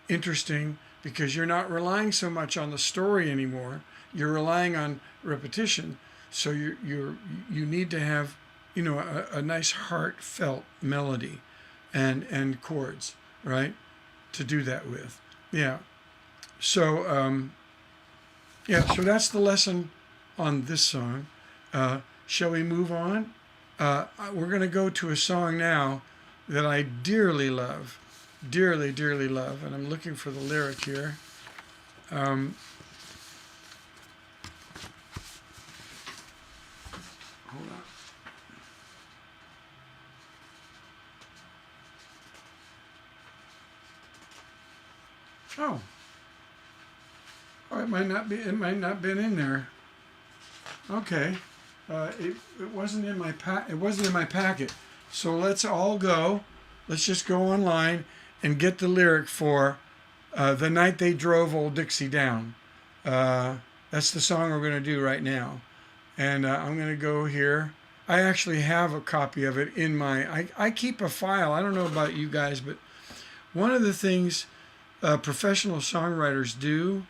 S1: interesting, because you're not relying so much on the story anymore. You're relying on repetition. So you need to have, a nice heartfelt melody and chords, right? To do that with. Yeah. So, so that's the lesson on this song. Shall we move on? We're going to go to a song now that I dearly love, dearly, dearly love, and I'm looking for the lyric here. Hold on. Oh, it might not be. It might not been in there. Okay, it wasn't in my It wasn't in my packet. So let's all go. Let's just go online and get the lyric for "The Night They Drove Old Dixie Down." That's the song we're going to do right now, and I'm going to go here. I actually have a copy of it in my. I keep a file. I don't know about you guys, but one of the things professional songwriters do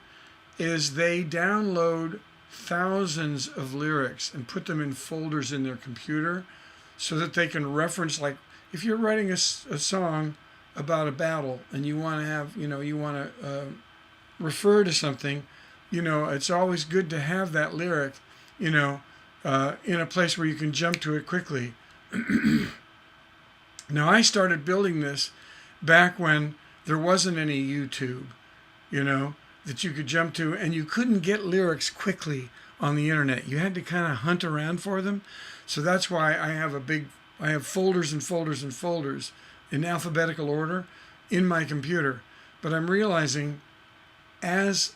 S1: is they download thousands of lyrics and put them in folders in their computer so that they can reference, like if you're writing a song about a battle and you want to have, you want to refer to something, it's always good to have that lyric, in a place where you can jump to it quickly. Now, I started building this back when there wasn't any YouTube, that you could jump to, and you couldn't get lyrics quickly on the internet. You had to kind of hunt around for them. So that's why I have folders and folders and folders in alphabetical order in my computer. But I'm realizing as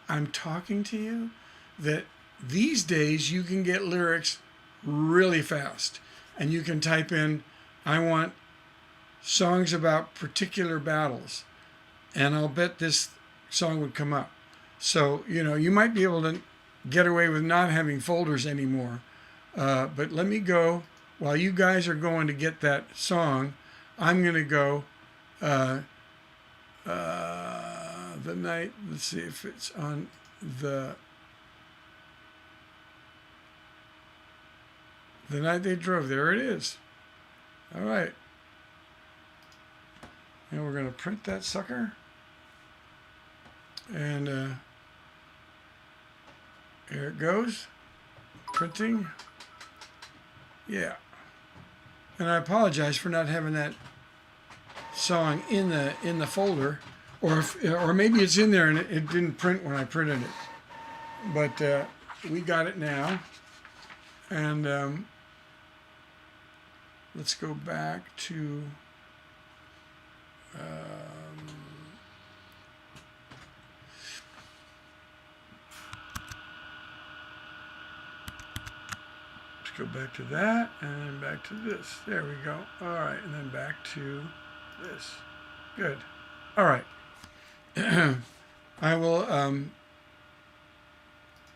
S1: I'm talking to you that these days you can get lyrics really fast, and you can type in, I want songs about particular battles, and I'll bet this song would come up. So, you might be able to get away with not having folders anymore. But let me go, while you guys are going to get that song, I'm going to go the night, let's see if it's on the night they drove. There it is. All right. And we're going to print that sucker. And here it goes. Printing. Yeah. And I apologize for not having that song in the folder, or maybe it's in there and it didn't print when I printed it. But we got it now. And let's go back to let's go back to that, and then back to this. There we go. All right, and then back to this. Good. All right. I will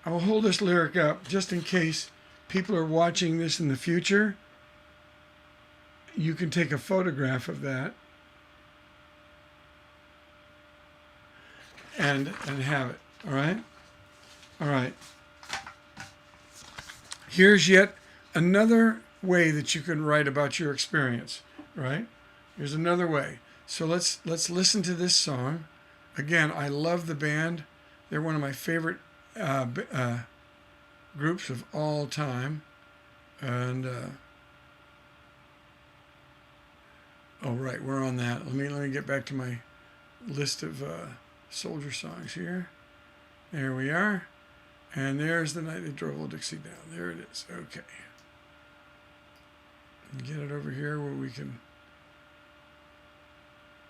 S1: hold this lyric up just in case people are watching this in the future. You can take a photograph of that and have it. All right? All right. Here's yet another way that you can write about your experience, right? Here's another way. So let's listen to this song. Again, I love the band. They're one of my favorite groups of all time. And oh, right, we're on that. Let me get back to my list of soldier songs here. There we are. And there's The Night They Drove Old Dixie Down. There it is. Okay. Get it over here where we can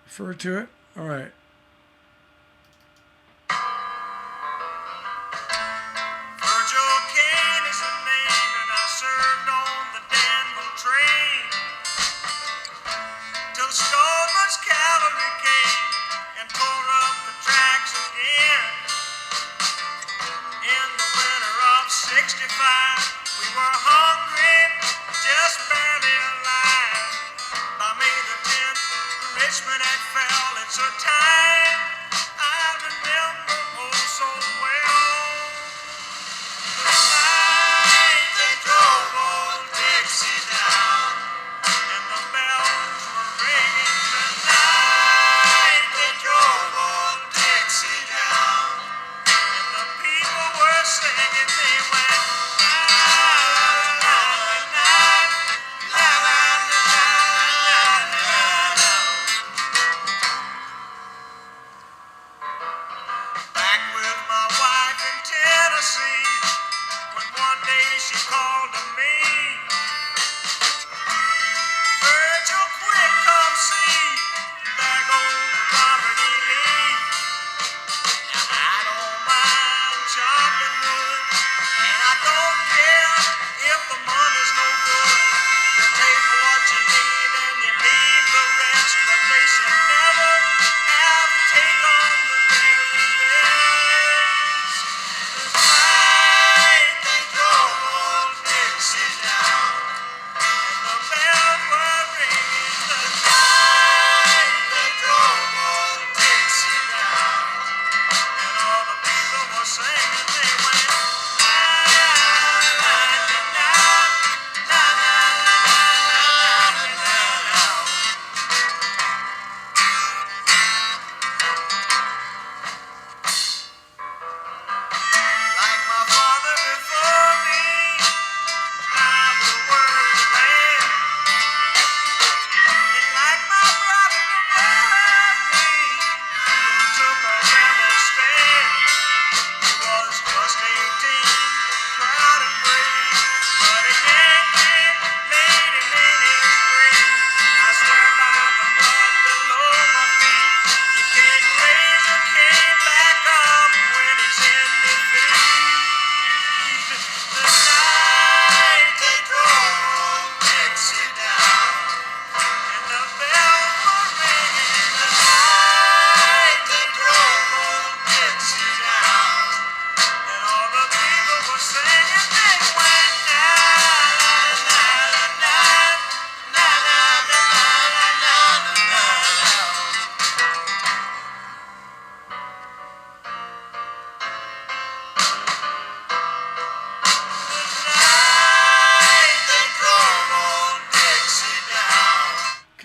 S1: refer to it. All right.
S2: Virgil Kane is the name, and I served on the Danville train till Stover's cavalry came and tore up the tracks again. In the winter of '65, we were hungry, just barely alive. By May the 10th, the Richmond had fell. It's a time I remember oh so well. The night they drove old Dixie down, and the bells were ringing. The night they drove old Dixie down, and the people were singing. They went la la la la la la la la la. Back with my wife in Tennessee, when one day she called to me, Virgil, quick, come see, there goes Robert E. Lee. Now I don't mind chopping wood, and I don't care if the money's no good. You pay for what you need and you leave the rest, but they should never have take on the very best. The night they drove old Dixie down, and the bells were ringing. The night they drove old Dixie down, and all the people were singing. They went la la la la la la la la la. Like my father before me, I will work the land. And like my brother before me, who took a rebel stand. He was just 18, proud and brave, but a Yankee made him in his grave. I swear by the blood below my feet, you can't raise a king back up when he's in defeat. The night they drove old Dixie down, and the bells were ringing. The night they drove old Dixie down, and all the people were singing. They went la la la la la la la la la la.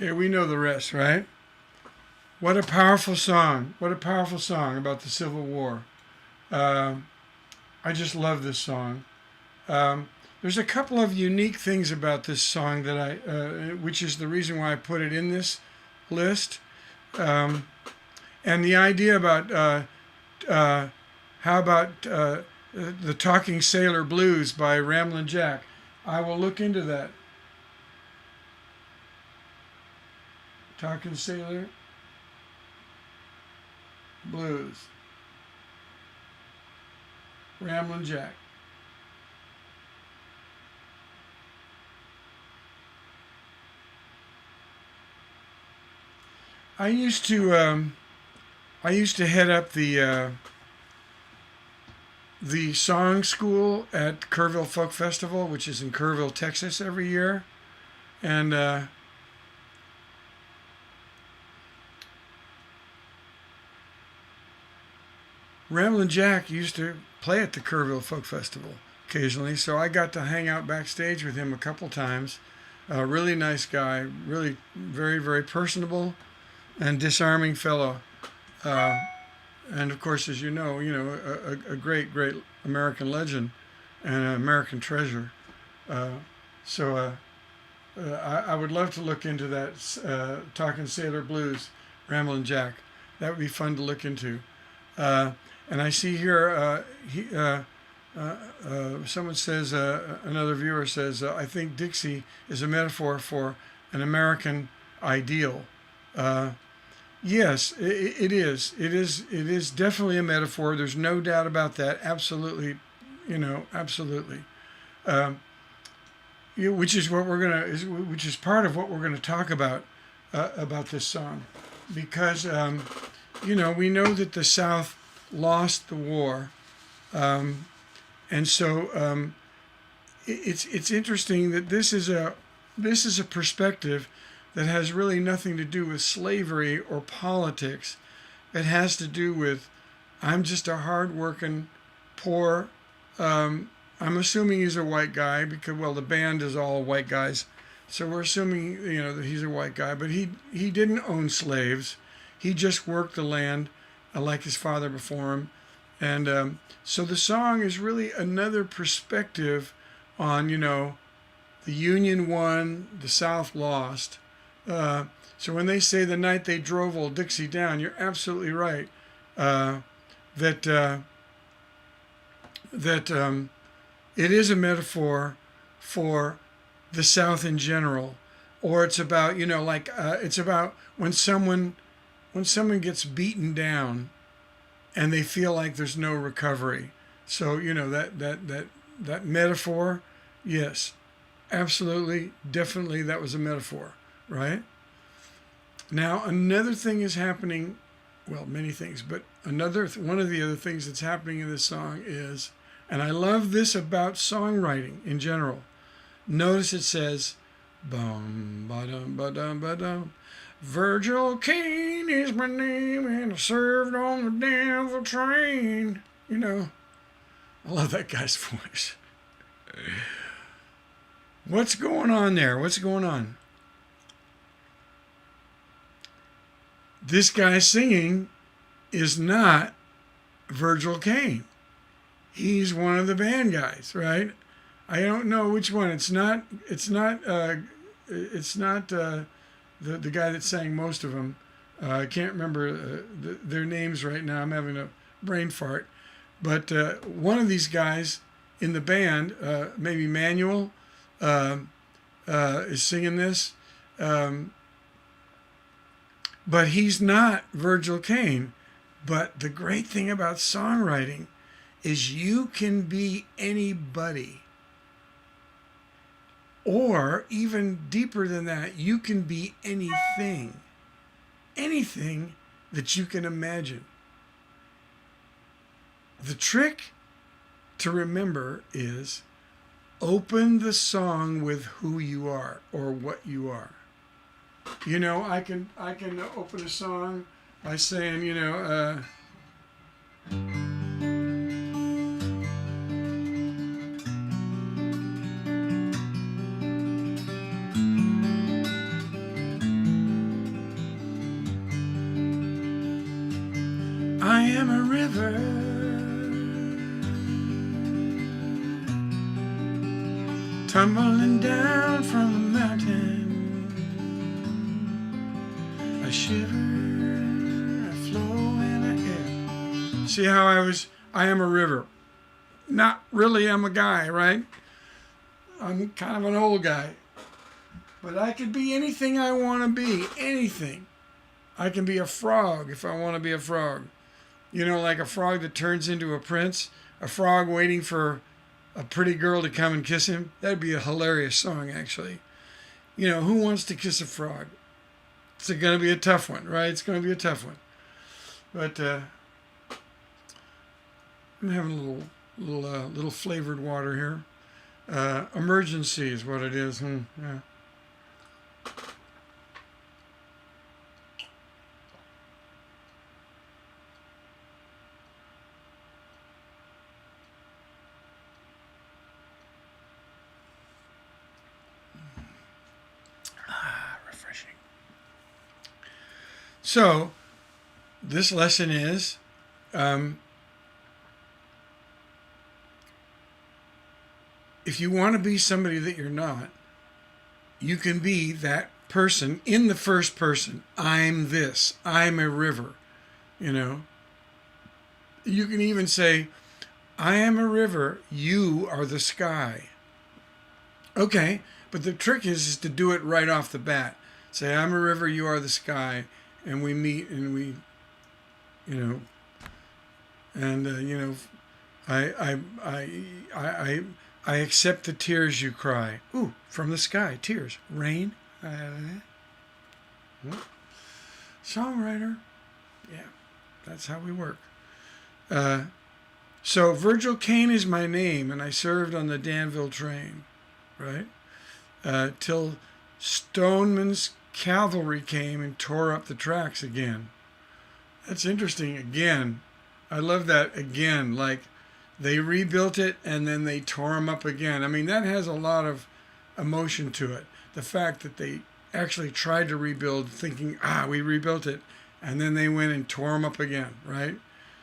S1: Okay, we know the rest, right? What a powerful song. What a powerful song about the Civil War. I just love this song. There's a couple of unique things about this song that which is the reason why I put it in this list. And the idea about, how about the Talking Sailor Blues by Ramblin' Jack? I will look into that. Talking Sailor Blues. Ramblin' Jack. I used to head up the song school at Kerrville Folk Festival, which is in Kerrville, Texas, every year, and Ramblin' Jack used to play at the Kerrville Folk Festival occasionally, so I got to hang out backstage with him a couple times. A really nice guy, really very, very personable and disarming fellow. And of course, as you know, a great, great American legend and an American treasure. So I would love to look into that Talking Sailor Blues, Ramblin' Jack. That would be fun to look into. And I see here, someone says, another viewer says, I think Dixie is a metaphor for an American ideal. Yes, it is. It is definitely a metaphor. There's no doubt about that. Absolutely, absolutely. Which is what which is part of what we're gonna talk about this song, because we know that the South lost the war, and so it's interesting that this is a perspective that has really nothing to do with slavery or politics. It has to do with, I'm just a hard-working, poor, I'm assuming he's a white guy because, well, the band is all white guys. So we're assuming, that he's a white guy, but he didn't own slaves. He just worked the land like his father before him. And so the song is really another perspective on, the Union won, the South lost. So when they say the night they drove old Dixie down, you're absolutely right. That it is a metaphor for the South in general, or it's about it's about when someone gets beaten down and they feel like there's no recovery. So that metaphor, yes, absolutely, definitely, that was a metaphor, right? Now another thing is happening, well, many things, but one of the other things that's happening in this song is, and I love this about songwriting in general. Notice it says, bum, ba-dum, ba-dum, ba-dum. Virgil Caine is my name, and I served on the devil train. I love that guy's voice. What's going on there? What's going on? This guy singing is not Virgil Caine. He's one of the band guys, right? I don't know which one. It's not the guy that sang most of them. I can't remember their names right now. I'm having a brain fart. But one of these guys in the band, maybe Manuel, is singing this. But he's not Virgil Caine. But the great thing about songwriting is you can be anybody. Or even deeper than that, you can be anything. Anything that you can imagine. The trick to remember is open the song with who you are or what you are. I can open a song by saying, I am a river, tumbling down from a mountain. I shiver, I flow, and I am. See how I am a river. Not really, I'm a guy, right? I'm kind of an old guy. But I could be anything I want to be, anything. I can be a frog if I want to be a frog. Like a frog that turns into a prince, a frog waiting for a pretty girl to come and kiss him. That'd be a hilarious song, actually. Who wants to kiss a frog? It's going to be a tough one, right? It's going to be a tough one. But I'm having a little flavored water here. Emergency is what it is. Yeah. Refreshing. So, this lesson is if you want to be somebody that you're not, you can be that person in the first person. I'm this. I'm a river. You can even say, I am a river. You are the sky. Okay, but the trick is to do it right off the bat. Say, I'm a river, you are the sky, and we meet, and we, I accept the tears you cry. Ooh, from the sky, tears, rain. Songwriter, yeah, that's how we work. So Virgil Caine is my name, and I served on the Danville train, right? Till Stoneman's cavalry came and tore up the tracks again. That's interesting. Again, I love that. Again, like they rebuilt it and then they tore them up again. I mean, that has a lot of emotion to it. The fact that they actually tried to rebuild thinking, we rebuilt it, and then they went and tore them up again, right?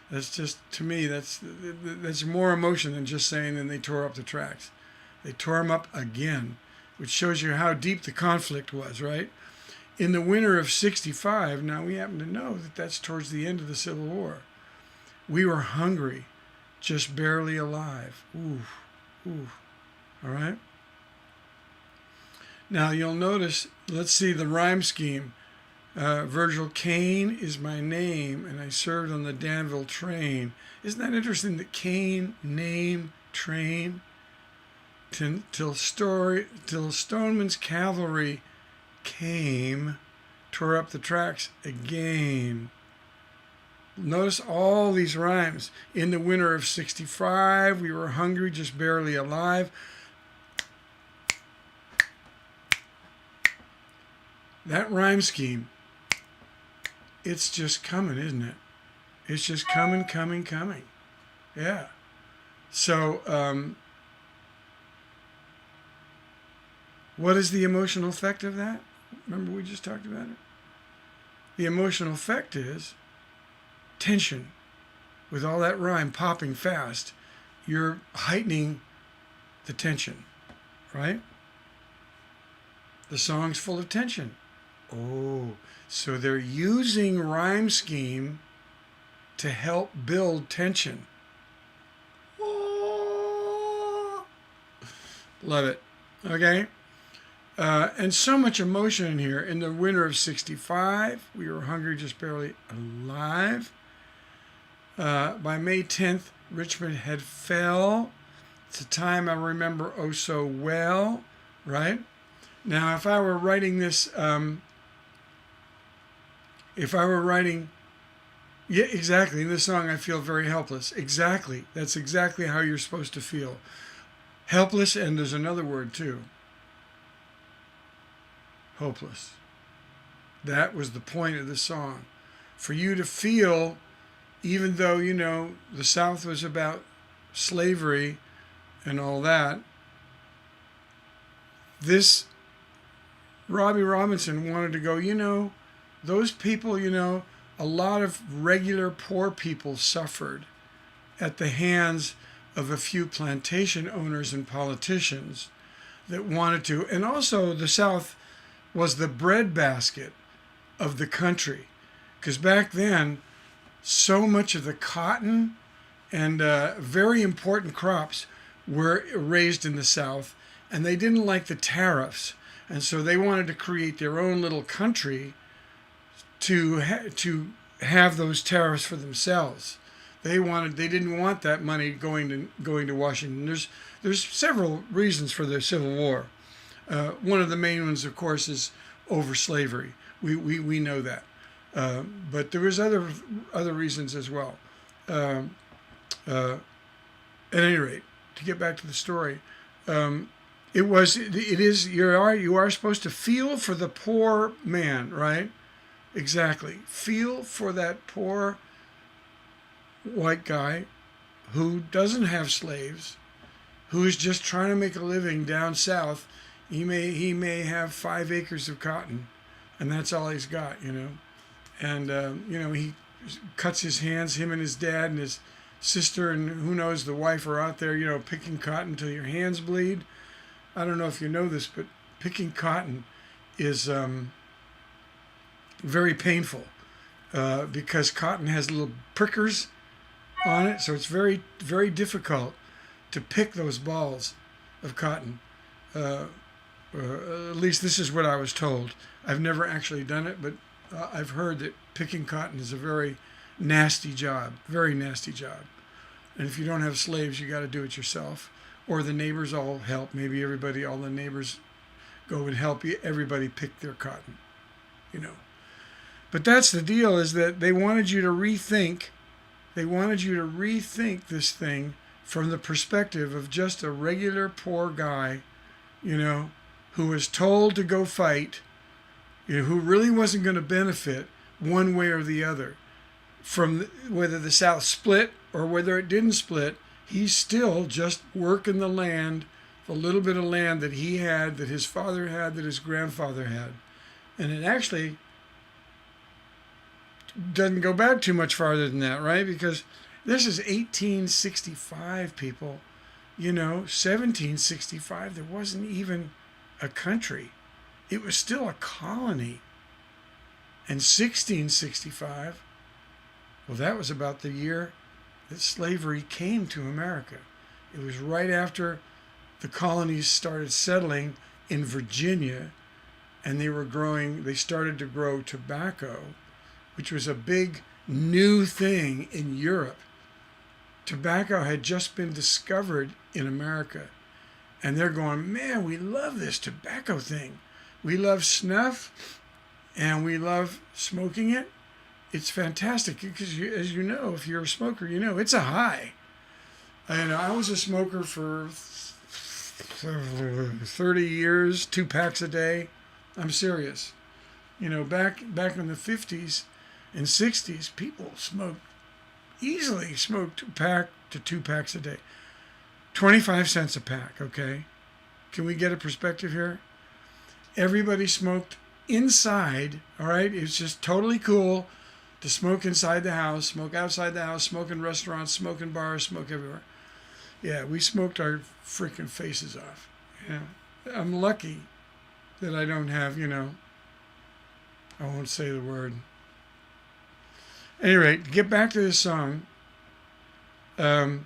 S1: That's just, to me, that's more emotion than just saying then they tore up the tracks. They tore them up again, which shows you how deep the conflict was, right? In the winter of '65, now we happen to know that that's towards the end of the Civil War. We were hungry, just barely alive. Ooh, ooh, all right? Now you'll notice, let's see the rhyme scheme. Virgil, Cain is my name, and I served on the Danville train. Isn't that interesting that Cain, name, train? Till Stoneman's cavalry came, tore up the tracks again. Notice all these rhymes. In the winter of '65, we were hungry, just barely alive. That rhyme scheme, it's just coming, isn't it? It's just coming, coming, coming. Yeah. So, what is the emotional effect of that? Remember we just talked about it? The emotional effect is tension. With all that rhyme popping fast, you're heightening the tension, right? The song's full of tension. Oh, so they're using rhyme scheme to help build tension. Oh, love it. Okay? And so much emotion in here. In the winter of '65, we were hungry, just barely alive. By May 10th, Richmond had fell. It's a time I remember oh so well, right? Now, if I were writing this, yeah, exactly, in this song, I feel very helpless. Exactly. That's exactly how you're supposed to feel. Helpless, and there's another word too. Hopeless. That was the point of the song. For you to feel, even though, you know, the South was about slavery and all that, this Robbie Robinson wanted to go, you know, those people, you know, a lot of regular poor people suffered at the hands of a few plantation owners and politicians that wanted to. And also the South was the breadbasket of the country. Because back then, so much of the cotton and very important crops were raised in the South, and they didn't like the tariffs. And so they wanted to create their own little country to have those tariffs for themselves. They didn't want that money going to Washington. There's several reasons for the Civil War. One of the main ones, of course, is over slavery. We know that, but there was other reasons as well. At any rate, to get back to the story, you are supposed to feel for the poor man, right? Exactly. Feel for that poor white guy who doesn't have slaves, who is just trying to make a living down south. He may have 5 acres of cotton, and that's all he's got, you know. And you know, he cuts his hands. Him and his dad and his sister and who knows, the wife are out there, you know, picking cotton till your hands bleed. I don't know if you know this, but picking cotton is very painful because cotton has little prickers on it, so it's very, very difficult to pick those balls of cotton. At least this is what I was told. I've never actually done it, but I've heard that picking cotton is a very nasty job, very nasty job. And if you don't have slaves, you got to do it yourself, or the neighbors all help. Maybe all the neighbors go and help you. Everybody pick their cotton, you know. But that's the deal, is that they wanted you to rethink. They wanted you to rethink this thing from the perspective of just a regular poor guy, you know, who was told to go fight who really wasn't going to benefit one way or the other from whether the South split or whether it didn't split. He's still just working the land, the little bit of land that he had, that his father had, that his grandfather had. And it actually doesn't go back too much farther than that, right? Because this is 1865, people. 1765, there wasn't even a country. It was still a colony. And 1665, well, that was about the year that slavery came to America. It was right after the colonies started settling in Virginia, and they started to grow tobacco, which was a big new thing in Europe. Tobacco had just been discovered in America, and they're going, man, we love this tobacco thing. We love snuff, and we love smoking it. It's fantastic because, as you know, if you're a smoker, it's a high. And I was a smoker for 30 years, 2 packs a day. I'm serious. Back in the 50s and 60s, people easily smoked 2 packs a day. 25 cents a pack, okay? Can we get a perspective here? Everybody smoked inside, all right? It's just totally cool to smoke inside the house, smoke outside the house, smoke in restaurants, smoke in bars, smoke everywhere. Yeah, we smoked our freaking faces off. Yeah, I'm lucky that I don't have, I won't say the word. At any rate, to get back to this song, I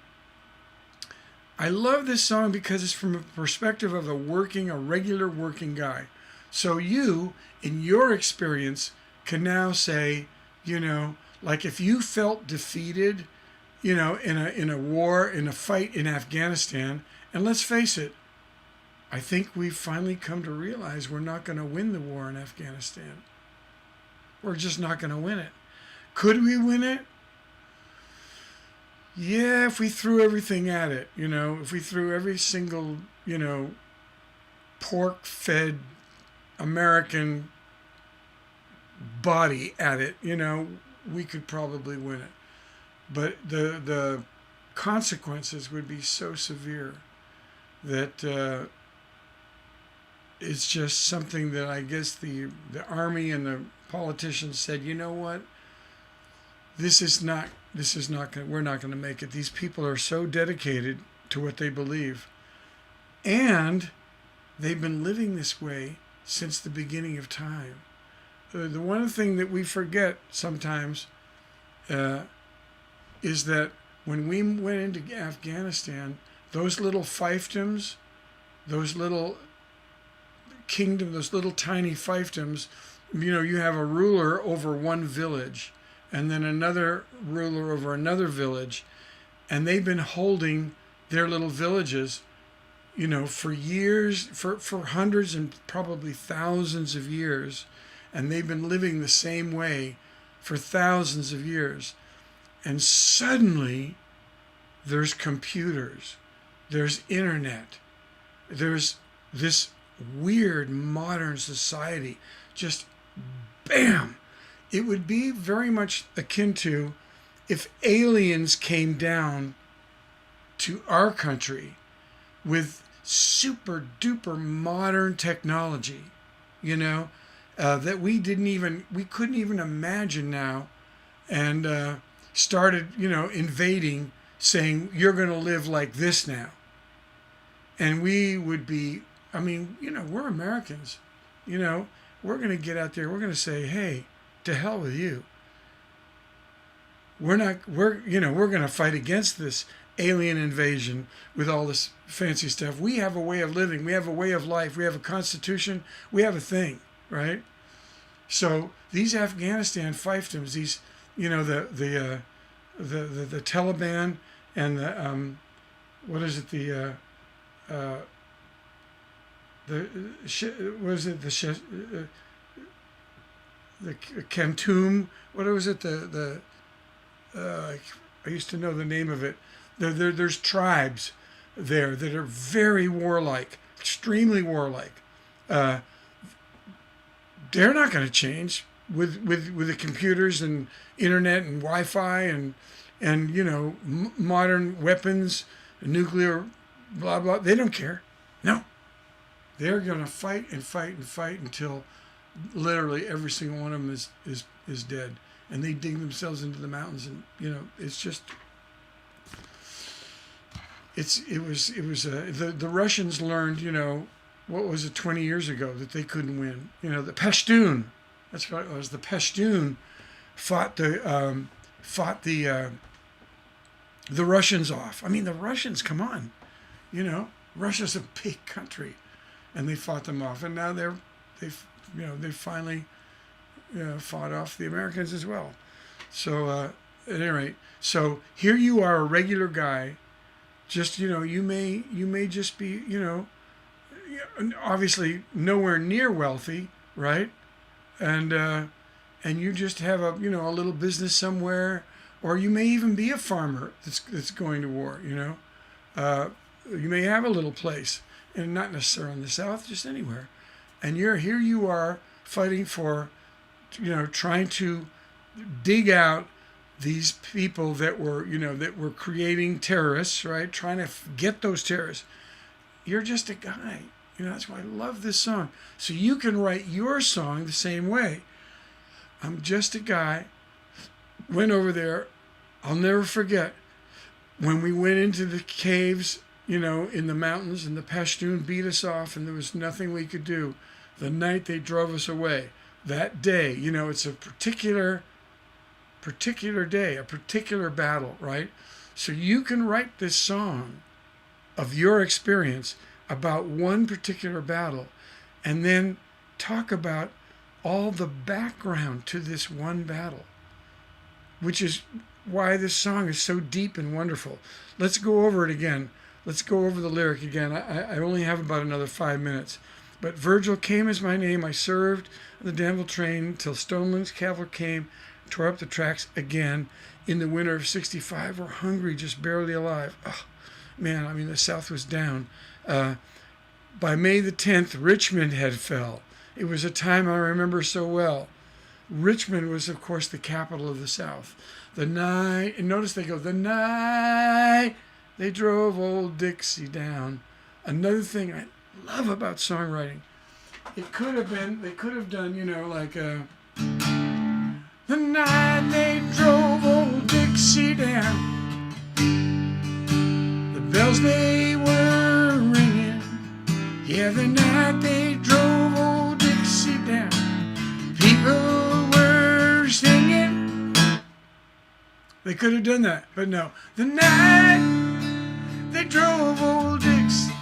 S1: love this song because it's from a perspective of a regular working guy. So you, in your experience, can now say, like if you felt defeated, in a war, in a fight in Afghanistan, and let's face it, I think we've finally come to realize we're not going to win the war in Afghanistan. We're just not going to win it. Could we win it? Yeah, if we threw everything at it, if we threw every single, pork-fed American body at it, we could probably win it. But the consequences would be so severe that it's just something that I guess the army and the politicians said, you know what? We're not going to make it. These people are so dedicated to what they believe. And they've been living this way since the beginning of time. The one thing that we forget sometimes is that when we went into Afghanistan, those little fiefdoms, those little tiny fiefdoms, you have a ruler over one village and then another ruler over another village, and they've been holding their little villages, for years, for hundreds and probably thousands of years, and they've been living the same way for thousands of years. And suddenly, there's computers, there's internet, there's this weird modern society, just bam! It would be very much akin to if aliens came down to our country with super duper modern technology, that we couldn't even imagine now, and started, invading, saying, you're going to live like this now. And we would be, we're Americans, we're going to get out there, we're going to say, hey, to hell with you. We're going to fight against this alien invasion with all this fancy stuff. We have a way of living. We have a way of life. We have a constitution. We have a thing, right? So these Afghanistan fiefdoms, these, the Taliban and the Khartoum, what was it? I used to know the name of it. There's tribes there that are very warlike, extremely warlike, they're not going to change with the computers and internet and Wi-Fi and modern weapons, nuclear, blah blah. They don't care. No, they're going to fight and fight and fight until literally every single one of them is dead, and they dig themselves into the mountains, and it's just. It was the Russians learned, what was it 20 years ago that they couldn't win. The Pashtun, that's what it was. The Pashtun fought the Russians off. I mean, the Russians, come on, Russia's a big country, and they fought them off, and now they finally fought off the Americans as well. So at any rate, so here you are, a regular guy. Just you may just be obviously nowhere near wealthy, right? And you just have a little business somewhere, or you may even be a farmer that's going to war. You may have a little place, and not necessarily in the South, just anywhere. And here you are fighting for, trying to dig out these people that were creating terrorists, right? Trying to get those terrorists. You're just a guy. That's why I love this song. So you can write your song the same way. I'm just a guy. Went over there. I'll never forget when we went into the caves, in the mountains, and the Pashtun beat us off, and there was nothing we could do. The night they drove us away. That day, it's a particular day, a particular battle, right? So you can write this song of your experience about one particular battle, and then talk about all the background to this one battle, which is why this song is so deep and wonderful. Let's go over it again. Let's go over the lyric again. I only have about another 5 minutes. But Virgil came as my name. I served the Danville train till Stoneman's cavalry came, tore up the tracks again. In the winter of '65, we're hungry, just barely alive. Oh, man, I mean, the South was down. By May the 10th, Richmond had fell. It was a time I remember so well. Richmond was, of course, the capital of the South. The night, and notice they go, the night they drove old Dixie down. Another thing I love about songwriting, they could have done, like the night they drove old Dixie down, the bells they were ringing, yeah, the night they drove old Dixie down, people were singing. They could have done that, but no. The night they drove old Dixie,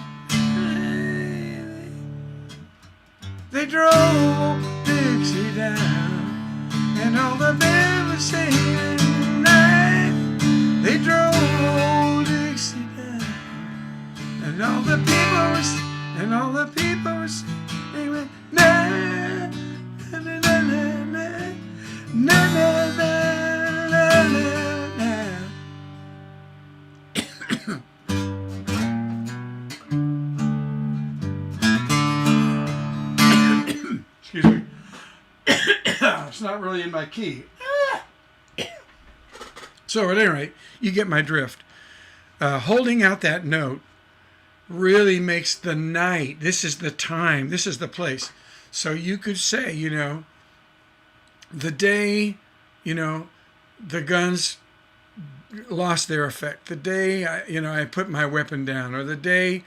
S1: they drove Dixie down, and all the bells were singing. The night they drove Dixie down, and all the people were singing. Na na na na na na na na na. Excuse me. It's not really in my key. So at any rate, you get my drift. Holding out that note really makes the night. This is the time. This is the place. So you could say, the day, the guns lost their effect. The day, I put my weapon down, or the day,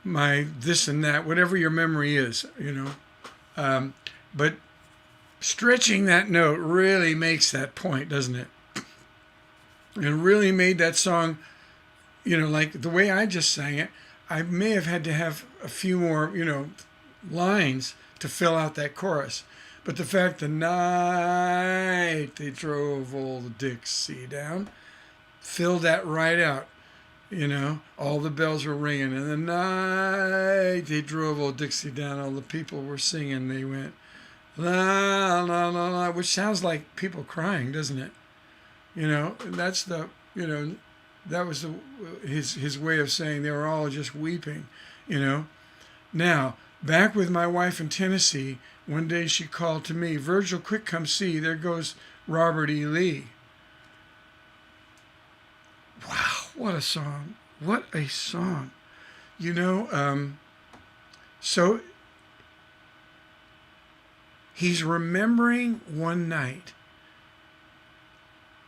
S1: my this and that, whatever your memory is, but stretching that note really makes that point, doesn't it? And really made that song, like the way I just sang it, I may have had to have a few more, lines to fill out that chorus. But the fact the night they drove old Dixie down, filled that right out. All the bells were ringing, and the night they drove old Dixie down, all the people were singing. They went, la, la, la, la, which sounds like people crying, doesn't it? That's the, that was his way of saying they were all just weeping, Now, Back with my wife in Tennessee, one day she called to me, Virgil, quick, come see. There goes Robert E. Lee. Wow, what a song. What a song. You know, so he's remembering one night,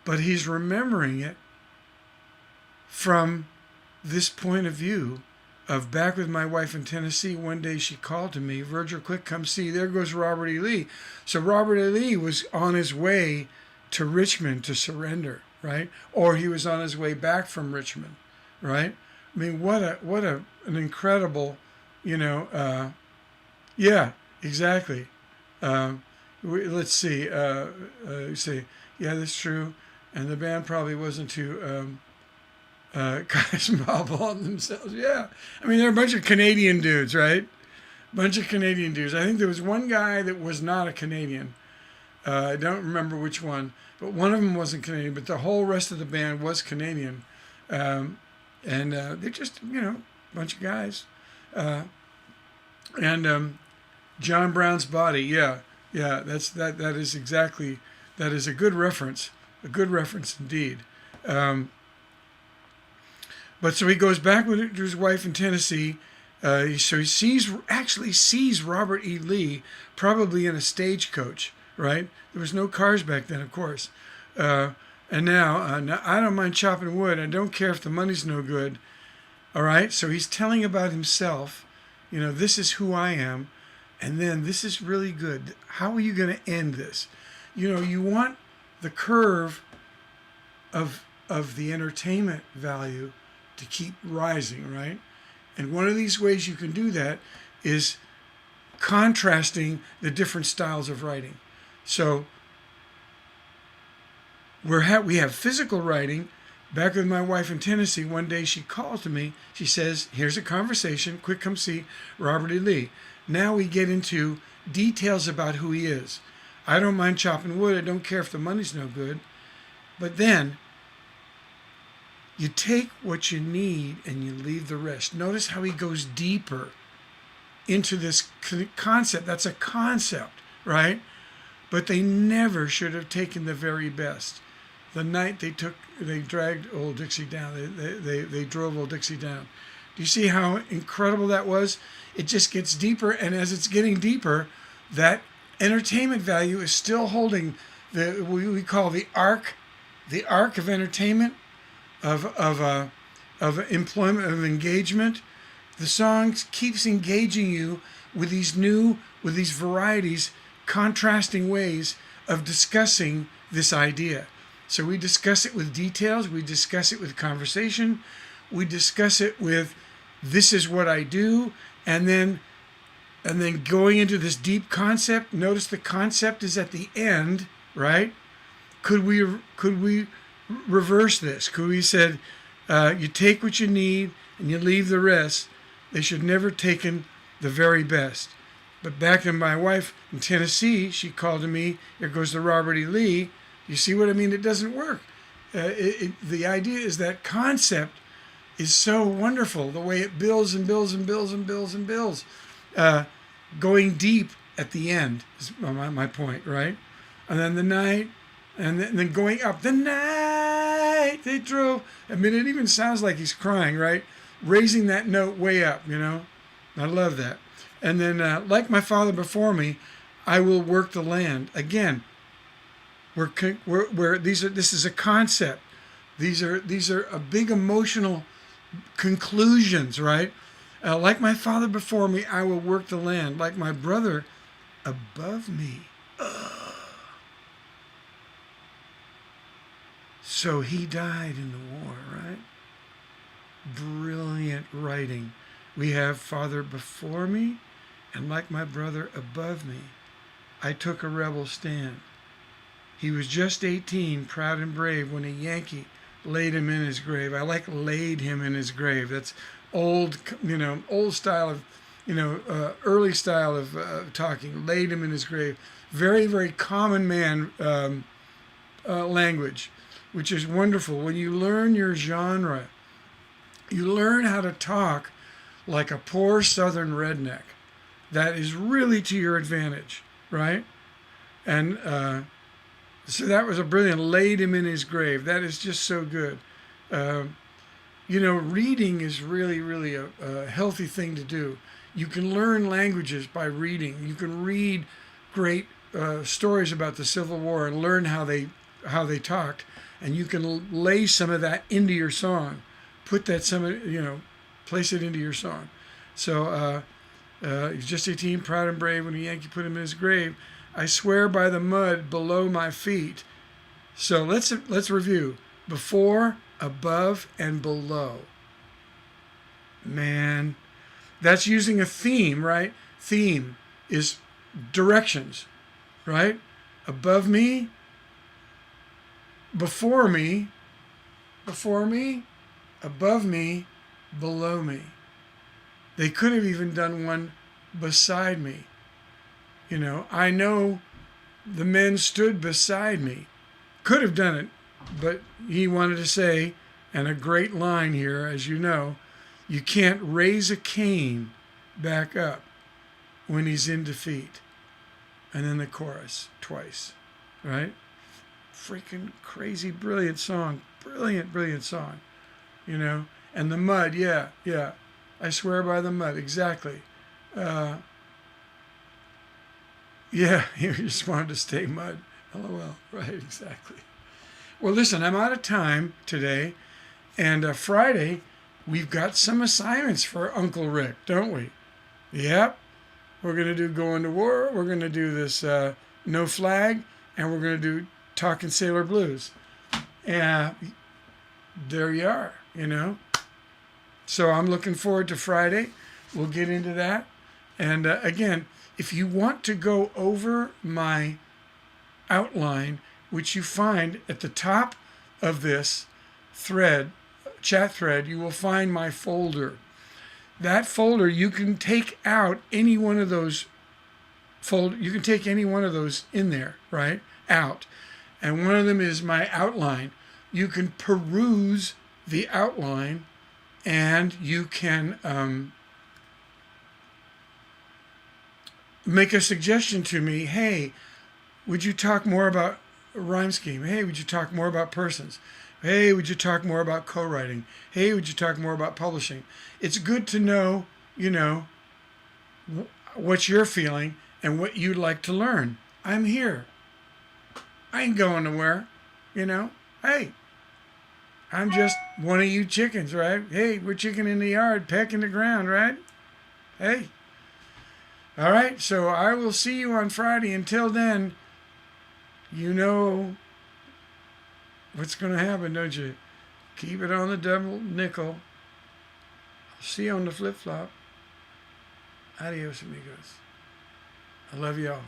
S1: but he's remembering it from this point of view of back with my wife in Tennessee, one day she called to me, Virgil, quick, come see. There goes Robert E. Lee. So Robert E. Lee was on his way to Richmond to surrender, right? Or he was on his way back from Richmond, right? I mean, what an incredible, yeah, exactly. Let's see, say, yeah, that's true. And the band probably wasn't too cosmopolitan themselves. Yeah. I mean, they're a bunch of Canadian dudes, right? Bunch of Canadian dudes. I think there was one guy that was not a Canadian. I don't remember which one, but one of them wasn't Canadian, but the whole rest of the band was Canadian. And they're just, a bunch of guys. John Brown's Body. Yeah. Yeah. That is exactly, that is a good reference indeed. But so he goes back with his wife in Tennessee. So he actually sees Robert E. Lee probably in a stagecoach, right? There was no cars back then, of course. And now I don't mind chopping wood. I don't care if the money's no good. All right. So he's telling about himself. This is who I am. And then this is really good. How are you going to end this? You want the curve of the entertainment value to keep rising, right? And one of these ways you can do that is contrasting the different styles of writing. So we have physical writing. Back with my wife in Tennessee, one day she called to me. She says, here's a conversation. Quick, come see Robert E. Lee. Now we get into details about who he is. I don't mind chopping wood. I don't care if the money's no good. But then you take what you need and you leave the rest. Notice how he goes deeper into this concept. That's a concept, right? But they never should have taken the very best. The night they dragged Old Dixie down. They drove Old Dixie down. Do you see how incredible that was? It just gets deeper, and as it's getting deeper, that entertainment value is still holding what we call the arc of entertainment, of employment, of engagement. The song keeps engaging you with these varieties, contrasting ways of discussing this idea. So we discuss it with details, we discuss it with conversation, we discuss it with this is what I do, and then going into this deep concept. Notice the concept is at the end, right? Could we reverse this? Could we said you take what you need and you leave the rest? They should never taken the very best. But back to my wife in Tennessee, she called to me. Here goes the Robert E. Lee. You see what I mean? It doesn't work. The idea is that concept is so wonderful. The way it builds and builds and builds and builds and builds. Going deep at the end is my point, right? And then the night, and then going up. The night they drove. I mean, it even sounds like he's crying, right? Raising that note way up, I love that. And then, like my father before me, I will work the land. Again, this is a concept. These are a big emotional conclusions, right? Like my father before me, I will work the land. Like my brother above me. So he died in the war, right? Brilliant writing. We have father before me, and like my brother above me, I took a rebel stand. He was just 18, proud and brave, when a Yankee laid him in his grave. I like laid him in his grave. That's old, old style of, early style of talking. Laid him in his grave. Very, very common man language, which is wonderful. When you learn your genre, you learn how to talk like a poor southern redneck. that is really to your advantage, right? And so that was a brilliant, laid him in his grave. That is just so good. You know, reading is really, really a healthy thing to do. You can learn languages by reading. You can read great stories about the Civil War and learn how they talked, and you can lay some of that into your song. Put that place it into your song. So he's just 18, proud and brave when a Yankee put him in his grave. I swear by the mud below my feet. So let's review. Before, above, and below. Man, that's using a theme, right? Theme is directions, right? Above me, before me, above me, below me. They could have even done one beside me. You know, I know the men stood beside me. Could have done it, but he wanted to say, and a great line here, as you know, you can't raise a Cain back up when he's in defeat. And then the chorus twice, right? Freaking crazy, brilliant song. Brilliant, brilliant song, you know. And the mud, yeah. I swear by the mud, exactly. Yeah, you just wanted to stay mud. LOL, right, exactly. Well, listen, I'm out of time today. And Friday, we've got some assignments for Uncle Rick, don't we? Yep. We're going to do Going to War. We're going to do this No Flag. And we're going to do Talking Sailor Blues. And there you are, you know. So I'm looking forward to Friday. We'll get into that. And again, if you want to go over my outline, which you find at the top of this thread, chat thread, you will find my folder. That folder, you can take out any one of those you can take any one of those in there, right? Out. And one of them is my outline. You can peruse the outline and you can make a suggestion to me. Hey, would you talk more about rhyme scheme? Hey, would you talk more about persons? Hey, would you talk more about co-writing? Hey, would you talk more about publishing? It's good to know, you know, what you're feeling and what you'd like to learn. I'm here. I ain't going nowhere, you know. Hey, I'm just one of you chickens, right? Hey, we're chicken in the yard, pecking the ground, right? Hey. All right, so I will see you on Friday. Until then, you know what's going to happen, don't you? Keep it on the double nickel. I'll see you on the flip-flop. Adios, amigos. I love y'all.